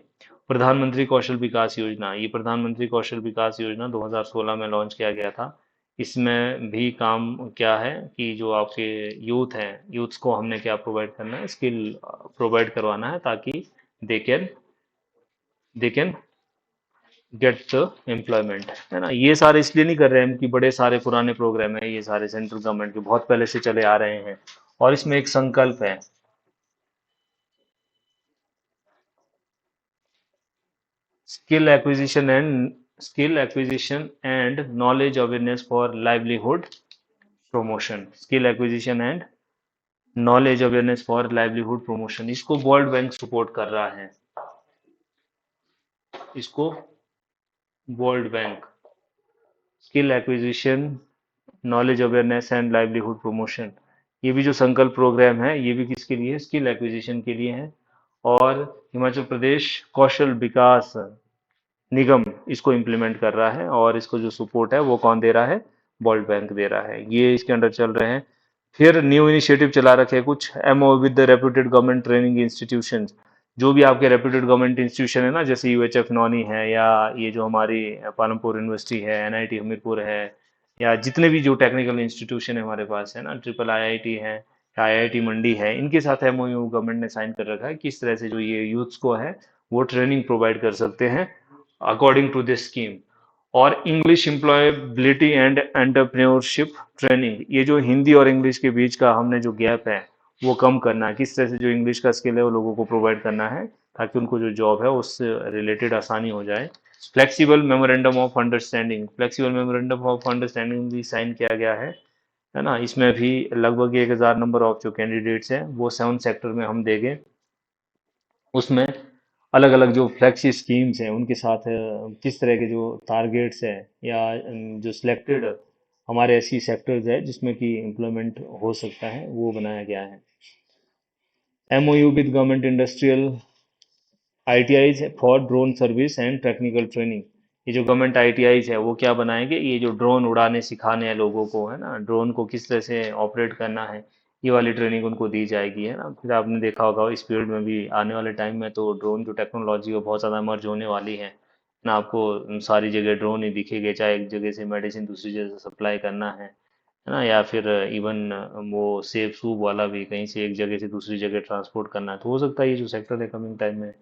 प्रधानमंत्री कौशल विकास योजना, ये प्रधानमंत्री कौशल विकास योजना 2016 में लॉन्च किया गया था। इसमें भी काम क्या है कि जो आपके यूथ हैं, यूथ्स को हमने क्या प्रोवाइड करना है, स्किल प्रोवाइड करवाना है, ताकि they can they can get the employment, है ना। ये सारे इसलिए नहीं कर रहे हैं कि बड़े सारे पुराने प्रोग्राम है, ये सारे सेंट्रल गवर्नमेंट के बहुत पहले से चले आ रहे हैं, और इसमें एक संकल्प है, skill acquisition and knowledge awareness for livelihood promotion, skill acquisition and knowledge awareness for livelihood promotion, इसको वर्ल्ड बैंक सपोर्ट कर रहा है। इसको world bank skill acquisition, knowledge awareness and livelihood promotion, ये भी जो संकल्प प्रोग्राम है ये भी किसके लिए है, स्किल एक्विजिशन के लिए है। और हिमाचल प्रदेश कौशल विकास निगम इसको इम्प्लीमेंट कर रहा है, और इसको जो सपोर्ट है वो कौन दे रहा है, वर्ल्ड बैंक दे रहा है, ये इसके अंडर चल रहे हैं। फिर न्यू इनिशिएटिव चला रखे हैं कुछ, MO with the reputed government training institution, जो भी आपके रेप्यूटेड गवर्नमेंट इंस्टीट्यूशन है ना, जैसे यूएचएफ नौनी है, या ये जो हमारी पालमपुर यूनिवर्सिटी है, एनआईटी हमीरपुर है, या जितने भी जो टेक्निकल इंस्टीट्यूशन है हमारे पास है ना, ट्रिपल आईआईटी है, आईआईटी मंडी है, इनके साथ एमओयू गवर्नमेंट ने साइन कर रखा है, किस तरह से जो ये यूथ्स को है वो ट्रेनिंग प्रोवाइड कर सकते हैं अकॉर्डिंग टू दिस स्कीम। और English employability and entrepreneurship training, ये जो हिंदी और इंग्लिश के बीच का हमने जो गैप है वो कम करना है, किस तरह से जो इंग्लिश का स्किल है वो लोगों को प्रोवाइड करना है, ताकि उनको जो जॉब है उससे रिलेटेड आसानी हो जाए। Flexible memorandum of understanding, flexible memorandum of understanding भी साइन किया गया है ना। इसमें भी लगभग 1000 नंबर ऑफ जो कैंडिडेट्स हैं वो 7 सेक्टर में हम देंगे, उसमें अलग अलग जो फ्लैक्सी स्कीम्स हैं उनके साथ किस तरह के जो टारगेट्स हैं या जो सिलेक्टेड हमारे ऐसी सेक्टर्स है जिसमें कि एम्प्लॉयमेंट हो सकता है वो बनाया गया है। MOU with government industrial ITIs for drone service and technical training. ये जो गवर्नमेंट आईटीआईज है वो क्या बनाएंगे, ये जो ड्रोन उड़ाने सिखाने हैं लोगों को, है ना, ड्रोन को किस तरह से ऑपरेट करना है, ये वाली ट्रेनिंग उनको दी जाएगी, है ना। फिर आपने देखा होगा इस पीरियड में भी आने वाले टाइम में तो ड्रोन जो टेक्नोलॉजी है बहुत ज़्यादा इमर्ज होने वाली है ना। आपको सारी जगह ड्रोन ही दिखेंगे, चाहे एक जगह से मेडिसिन दूसरी जगह से सप्लाई करना है ना, या फिर इवन वो सेब सूप वाला भी कहीं से एक जगह से दूसरी जगह ट्रांसपोर्ट करना है, तो हो सकता है ये जो सेक्टर है कमिंग टाइम में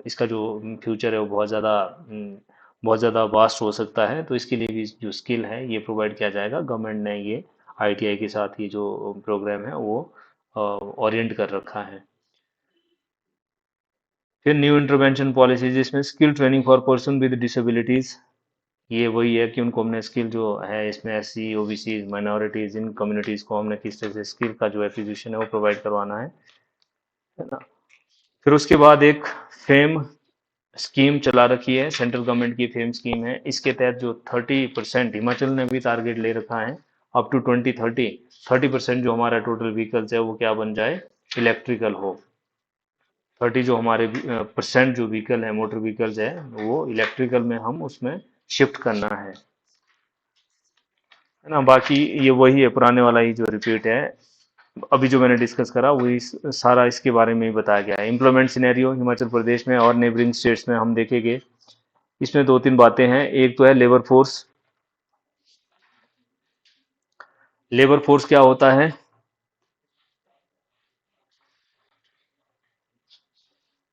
इसका जो फ्यूचर है वो बहुत ज़्यादा वास्ट हो सकता है। तो इसके लिए भी जो स्किल है ये प्रोवाइड किया जाएगा। गवर्नमेंट ने ये आईटीआई के साथ ये जो प्रोग्राम है वो ओरिएंट कर रखा है। फिर न्यू इंटरवेंशन पॉलिसीज, इसमें skill training for person with disabilities. ये वही है कि उनको हमने स्किल जो है इसमें एससी ओबीसी माइनॉरिटीज इन कम्युनिटीज को हमने किस तरह से स्किल का जो एक्विजिशन है वो प्रोवाइड करवाना है ना। फिर उसके बाद एक फेम स्कीम चला रखी है, सेंट्रल गवर्नमेंट की फेम स्कीम है। इसके तहत जो 30% हिमाचल ने भी टारगेट ले रखा है, अप टू 2030 30% जो हमारा टोटल व्हीकल्स है वो क्या बन जाए, इलेक्ट्रिकल हो। 30 जो हमारे परसेंट जो व्हीकल है, मोटर व्हीकल्स है, वो इलेक्ट्रिकल में हम उसमें शिफ्ट करना है ना। बाकी ये वही है, पुराने वाला ही जो रिपीट है। अभी जो मैंने डिस्कस करा वही सारा इसके बारे में ही बताया गया है। इम्प्लीमेंट सिनेरियो हिमाचल प्रदेश में और नेबरिंग स्टेट्स में हम देखेंगे। इसमें दो तीन बातें हैं। एक तो है लेबर फोर्स। लेबर फोर्स क्या होता है?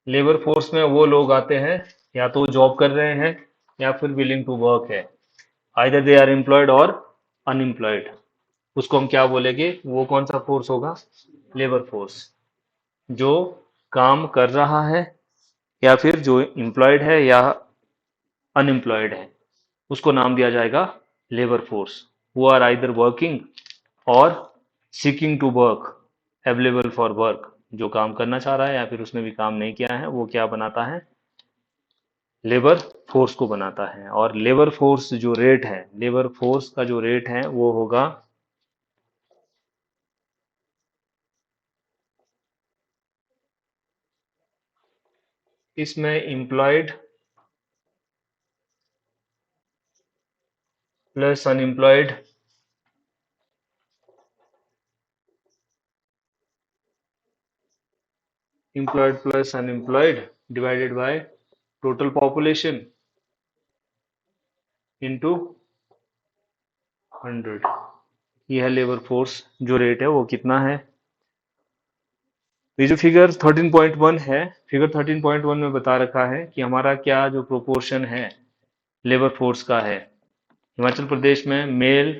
लेबर फोर्स में वो लोग आते हैं या तो जॉब कर रहे हैं या फिर विलिंग टू वर्क है। आइदर दे आर एम्प्लॉयड और अनएम्प्लॉयड। उसको हम क्या बोलेंगे, वो कौन सा फोर्स होगा? Labour force. जो काम कर रहा है या फिर जो एम्प्लॉयड है या अनएम्प्लॉयड है, उसको नाम दिया जाएगा लेबर फोर्स। वो आर आइदर वर्किंग और seeking to work, available for work. जो काम करना चाह रहा है या फिर उसने भी काम नहीं किया है वो क्या बनाता है, लेबर फोर्स को बनाता है। और लेबर फोर्स जो रेट है, लेबर फोर्स का जो रेट है वो होगा, इसमें employed plus unemployed, employed plus unemployed divided by total population into 100। ये है लेबर फोर्स जो रेट है वो कितना है। ये जो फिगर 13.1 है, फिगर 13.1 में बता रखा है कि हमारा क्या जो प्रोपोर्शन है लेबर फोर्स का है। हिमाचल प्रदेश में मेल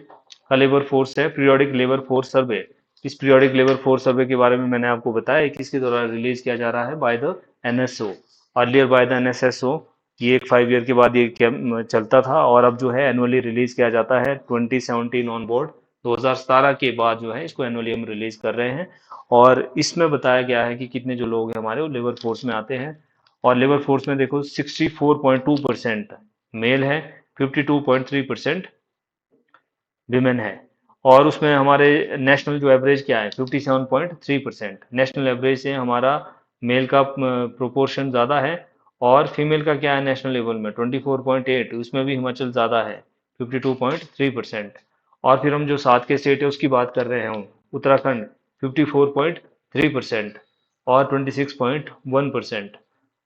का लेबर फोर्स है, पीरियोडिक लेबर फोर्स सर्वे। इस पीरियोडिक लेबर फोर्स सर्वे के बारे में मैंने आपको बताया कि किसके द्वारा रिलीज किया जा रहा है, by the NSO, earlier by the NSSO. ये एक 5 ईयर के बाद ये चलता था और अब जो है एनुअली रिलीज किया जाता है 2017 ऑन बोर्ड। 2017 के बाद जो है इसको एनुअली हम रिलीज कर रहे हैं। और इसमें बताया गया है कि कितने जो लोग हैं हमारे वो लेबर फोर्स में आते हैं। और लेबर फोर्स में देखो 64.2% मेल है, 52.3% विमेन है। और उसमें हमारे नेशनल जो एवरेज क्या है, 57.3%। नेशनल एवरेज से हमारा मेल का प्रोपोर्शन ज़्यादा है। और फीमेल का क्या है नेशनल लेवल में, 24.8, उसमें भी हिमाचल ज़्यादा है, 52.3%। और फिर हम जो सात के स्टेट है उसकी बात कर रहे हैं, उत्तराखंड 54.3% और 26.1%,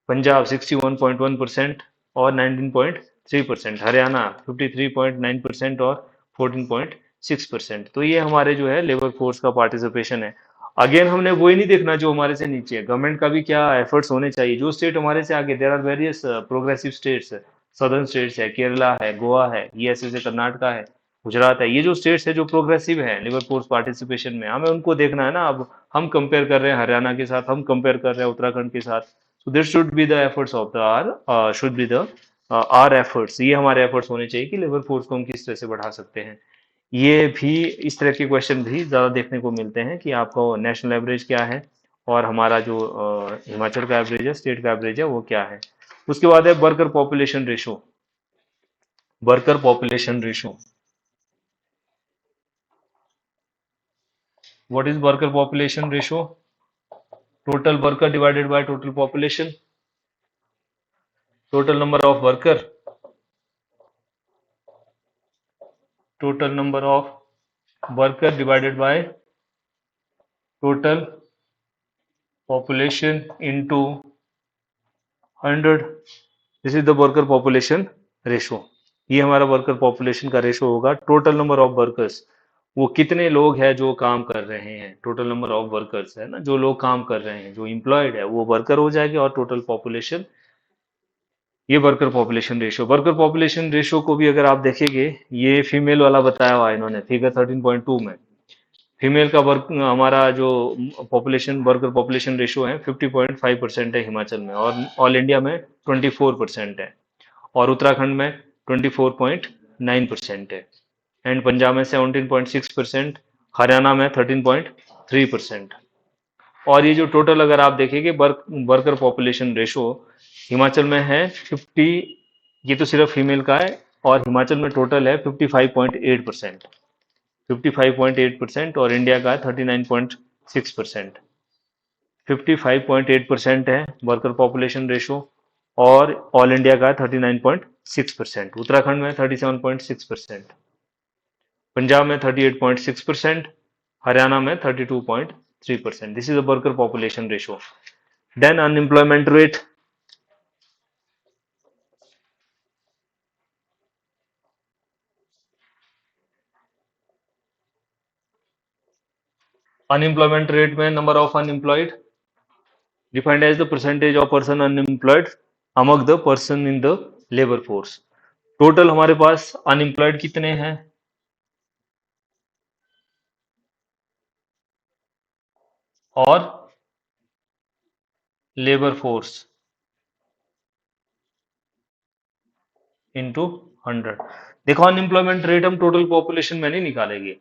पंजाब 61.1% और 19.3%, हरियाणा 53.9% और 14.6%। तो ये हमारे जो है लेबर फोर्स का पार्टिसिपेशन है। अगेन हमने वो ही नहीं देखना जो हमारे से नीचे है, गवर्नमेंट का भी क्या एफर्ट्स होने चाहिए। जो स्टेट हमारे से आगे, there are various progressive states, southern states है, केरला है, गोवा है, ये ऐसे कर्नाटका है, गुजरात है। ये जो स्टेट्स है जो प्रोग्रेसिव है लेबर फोर्स पार्टिसिपेशन में, हमें उनको देखना है ना। अब हम कंपेयर कर रहे हैं हरियाणा के साथ, हम कंपेयर कर रहे हैं उत्तराखंड के साथ। So this should be the efforts of the should be the our efforts। ये हमारे एफर्ट्स होने चाहिए कि लेबर फोर्स को हम किस तरह से बढ़ा सकते हैं। ये भी इस तरह के क्वेश्चन भी ज़्यादा देखने को मिलते हैं कि आपका नेशनल एवरेज क्या है और हमारा जो हिमाचल का एवरेज है, स्टेट का एवरेज है, वो क्या है। उसके बाद है worker population ratio. Worker population ratio, what is worker population ratio? Total worker divided by total population, total number of worker, total number of worker divided by total population into 100। This is the worker population ratio. ये हमारा worker population का ratio होगा। Total number of workers, वो कितने लोग हैं जो काम कर रहे हैं, टोटल नंबर ऑफ वर्कर्स है ना, जो लोग काम कर रहे हैं, जो एम्प्लॉयड है वो वर्कर हो जाएंगे, और टोटल पॉपुलेशन, ये worker population ratio. Worker population ratio को भी अगर आप देखेंगे, ये फीमेल वाला बताया हुआ है इन्होंने फिगर 13.2 में। फीमेल का वर्क हमारा जो पॉपुलेशन वर्कर पॉपुलेशन रेशो है 50.5% है हिमाचल में, और ऑल इंडिया में 24% है, और उत्तराखंड में 24.9% है, एंड पंजाब में 17.6%, हरियाणा में 13.3%। और ये जो टोटल अगर आप देखेंगे वर्कर पॉपुलेशन रेशो हिमाचल में है 50, ये तो सिर्फ फीमेल का है, और हिमाचल में टोटल है 55.8%, 55.8%, और इंडिया का है 39.6%। 55.8% है वर्कर पॉपुलेशन रेशो, और ऑल इंडिया का है 39.6%। उत्तराखंड में 37.6%, पंजाब में 38.6%, हरियाणा में 32.3%। This is the worker population ratio. Then unemployment rate, unemployment rate में number of unemployed defined as the percentage of person unemployed among the person in the labour force. Total हमारे पास unemployed कितने हैं, और लेबर फोर्स इंटू 100। देखो unemployment rate हम total population में नहीं निकालेंगे।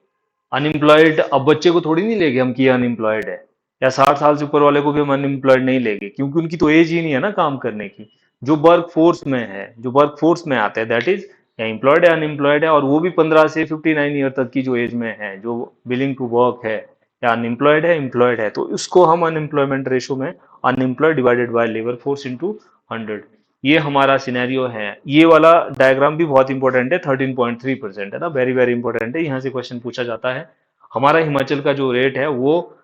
अनएम्प्लॉयड अब बच्चे को थोड़ी नहीं लेंगे हम कि अनएम्प्लॉयड है, या 60 साल से ऊपर वाले को भी हम अनएम्प्लॉयड नहीं लेंगे, क्योंकि उनकी तो एज ही नहीं है ना काम करने की। जो वर्क फोर्स में है, जो वर्क फोर्स में आते हैं, दैट इज या एम्प्लॉयड है अनएम्प्लॉयड है, और वो भी 15 से 59 ईयर तक की जो एज में है, जो विलिंग टू वर्क है, या अनएम्प्लॉयड है एम्प्लॉयड है, तो उसको हम अनएम्प्लॉयमेंट रेशो में unemployed divided by labour force into 100। ये हमारा सिनेरियो है। ये वाला डायग्राम भी बहुत इंपॉर्टेंट है, 13.3% है ना, वेरी वेरी इंपॉर्टेंट है, यहाँ से क्वेश्चन पूछा जाता है। हमारा हिमाचल का जो रेट है वो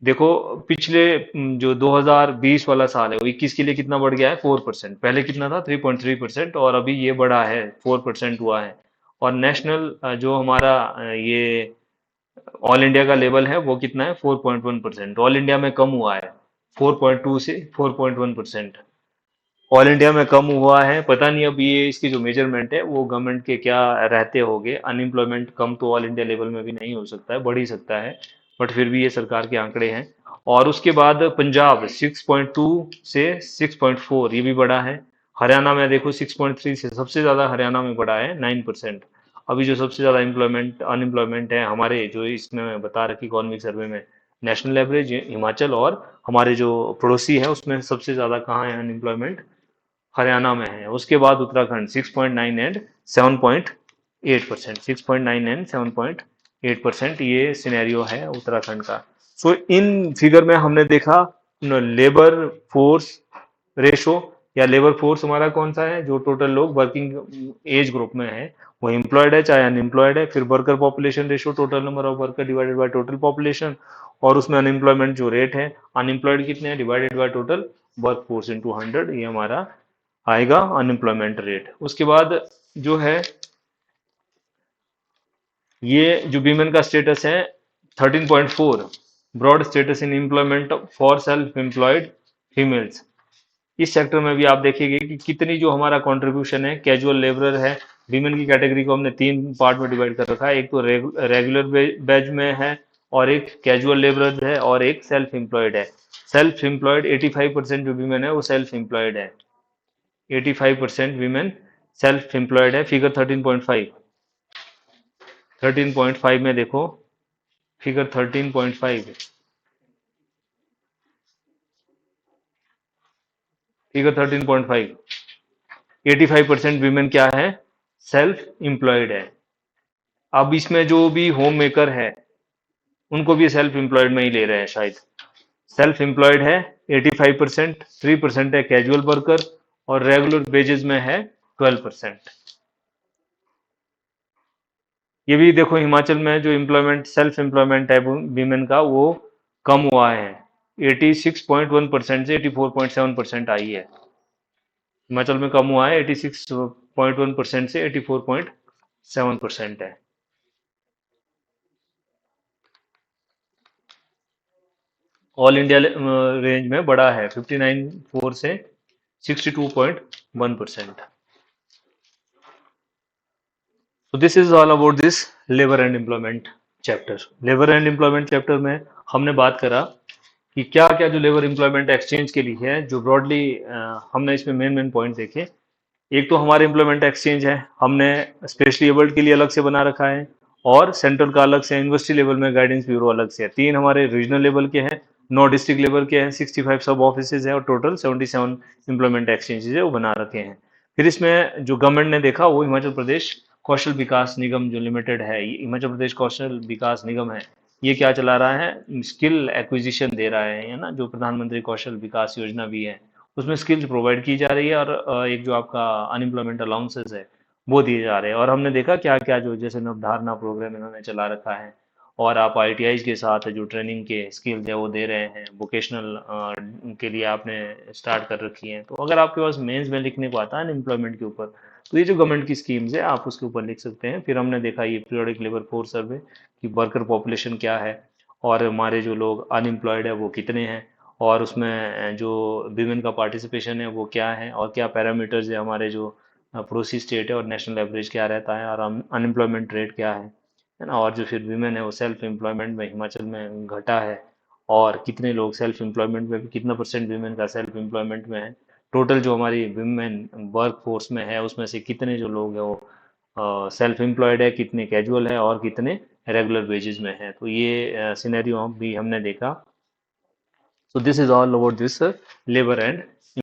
देखो, पिछले जो 2020 वाला साल है वो 21 के लिए कितना बढ़ गया है, 4%। पहले कितना था, 3.3%, और अभी ये बढ़ा है, 4% हुआ है। और नेशनल जो हमारा ये ऑल इंडिया का लेवल है वो कितना है, 4.1%। ऑल इंडिया में कम हुआ है 4.2 से 4.1%। ऑल इंडिया में कम हुआ है, पता नहीं अब ये इसकी जो मेजरमेंट है वो गवर्नमेंट के क्या रहते होंगे। अनएम्प्लॉयमेंट कम तो ऑल इंडिया लेवल में भी नहीं हो सकता है, बढ़ ही सकता है, बट फिर भी ये सरकार के आंकड़े हैं। और उसके बाद पंजाब 6.2 से 6.4, ये भी बढ़ा है। हरियाणा में देखो 6.3 से सबसे ज्यादा हरियाणा में बढ़ा है 9%। अभी जो सबसे ज्यादा एम्प्लॉयमेंट अनएम्प्लॉयमेंट है हमारे जो इसमें मैं बता रखी इकोनॉमिक सर्वे में, नेशनल एवरेज हिमाचल, और हमारे जो पड़ोसी है उसमें सबसे ज्यादा कहाँ है अनएम्प्लॉयमेंट, हरियाणा में है। उसके बाद उत्तराखंड 6.9 एंड 7.8%, 6.9 एंड 7.8%, ये सिनेरियो है उत्तराखंड का। सो इन फिगर में हमने देखा लेबर फोर्स रेशो, या लेबर फोर्स हमारा कौन सा है, जो टोटल लोग वर्किंग एज ग्रुप में है, वो एम्प्लॉयड है चाहे अनएम्प्लॉयड है। फिर worker population ratio, total number of worker divided by total population, और उसमें अनएम्प्लॉयमेंट जो रेट है, अनएम्प्लॉयड कितने हैं divided by total work force into 100, ये हमारा आएगा अनएम्प्लॉयमेंट रेट। उसके बाद जो है ये जो वीमेन का स्टेटस है 13.4, broad status in employment for self employed females. इस सेक्टर में भी आप देखेंगे कि कितनी जो हमारा कंट्रीब्यूशन है, कैजुअल लेबरर है। वीमेन की कैटेगरी को हमने तीन पार्ट में डिवाइड कर रखा है, एक तो रेगुलर बेज में है, और एक कैजुअल लेबरर है, और एक सेल्फ एम्प्लॉयड है। सेल्फ एम्प्लॉयड 85% जो वीमेन है वो सेल्फ एम्प्लॉयड है, 85% वीमेन सेल्फ एम्प्लॉयड है। फिगर 13.5, 13.5 में देखो, फिगर 13.5, ठीक है, 13.5। 85% वीमेन क्या है, सेल्फ एम्प्लॉयड है। अब इसमें जो भी होम मेकर है उनको भी सेल्फ एम्प्लॉयड में ही ले रहे हैं शायद। सेल्फ एम्प्लॉयड है 85%, 3% है कैजुअल वर्कर, और रेगुलर वेजेस में है 12%। ये भी देखो हिमाचल में जो एम्प्लॉयमेंट, सेल्फ एम्प्लॉयमेंट है वीमेन का, वो कम हुआ है। 86.1% से 84.7% आई है। हिमाचल में कम हुआ है, 86.1% से 84.7% है। ऑल इंडिया रेंज में बड़ा है, 59.4 से 62.1%। So this is all about this labor and employment chapter। Labour and employment chapter में हमने बात करा कि क्या क्या जो लेबर एम्प्लॉयमेंट एक्सचेंज के लिए है, जो ब्रॉडली हमने इसमें मेन मेन पॉइंट देखे। एक तो हमारे एम्प्लॉयमेंट एक्सचेंज है, हमने स्पेशली एबल्ड के लिए अलग से बना रखा है, और सेंट्रल का अलग से, यूनिवर्सिटी लेवल में गाइडेंस ब्यूरो अलग से है। तीन हमारे रीजनल लेवल के हैं, 9 डिस्ट्रिक्ट लेवल के हैं, 65 सब ऑफिस है, और टोटल 77 एम्प्लॉयमेंट एक्सचेंजेज है वो बना रखे हैं। फिर इसमें जो गवर्नमेंट ने देखा वो हिमाचल प्रदेश कौशल विकास निगम जो लिमिटेड है, ये हिमाचल प्रदेश कौशल विकास निगम है, ये क्या चला रहा है, स्किल एक्विजिशन दे रहा है ना, जो प्रधानमंत्री कौशल विकास योजना भी है उसमें स्किल्स प्रोवाइड की जा रही है, और एक जो आपका अनएम्प्लॉयमेंट अलाउंसेस है वो दिए जा रहे हैं। और हमने देखा क्या क्या जो जैसे नवधारणा प्रोग्राम इन्होंने चला रखा है, और आप आईटीआई के साथ जो ट्रेनिंग के स्किल्स है वो दे रहे हैं, वोकेशनल के लिए आपने स्टार्ट कर रखी है। तो अगर आपके पास मेंस में लिखने को आता है अनएम्प्लॉयमेंट के ऊपर, तो ये जो गवर्नमेंट की स्कीम्स है आप उसके ऊपर लिख सकते हैं। फिर हमने देखा ये पीरियोडिक लेबर फोर्स सर्वे कि वर्कर पॉपुलेशन क्या है, और हमारे जो लोग अनएम्प्लॉयड है वो कितने हैं, और उसमें जो विमेन का पार्टिसिपेशन है वो क्या है, और क्या पैरामीटर्स है हमारे जो पड़ोसी स्टेट है और नेशनल एवरेज क्या रहता है, और अनएम्प्लॉयमेंट रेट क्या है ना। और जो फिर विमेन है वो सेल्फ एम्प्लॉयमेंट में हिमाचल में घटा है, और कितने लोग सेल्फ एम्प्लॉयमेंट में भी, कितना परसेंट विमेन का सेल्फ एम्प्लॉयमेंट में है, टोटल जो हमारी विमेन वर्क फोर्स में है उसमें से कितने जो लोग हैं वो सेल्फ एम्प्लॉयड है, कितने कैजुअल है, और कितने रेगुलर वेजेस में है। तो ये सिनेरियो भी हमने देखा। So this is all about this labor and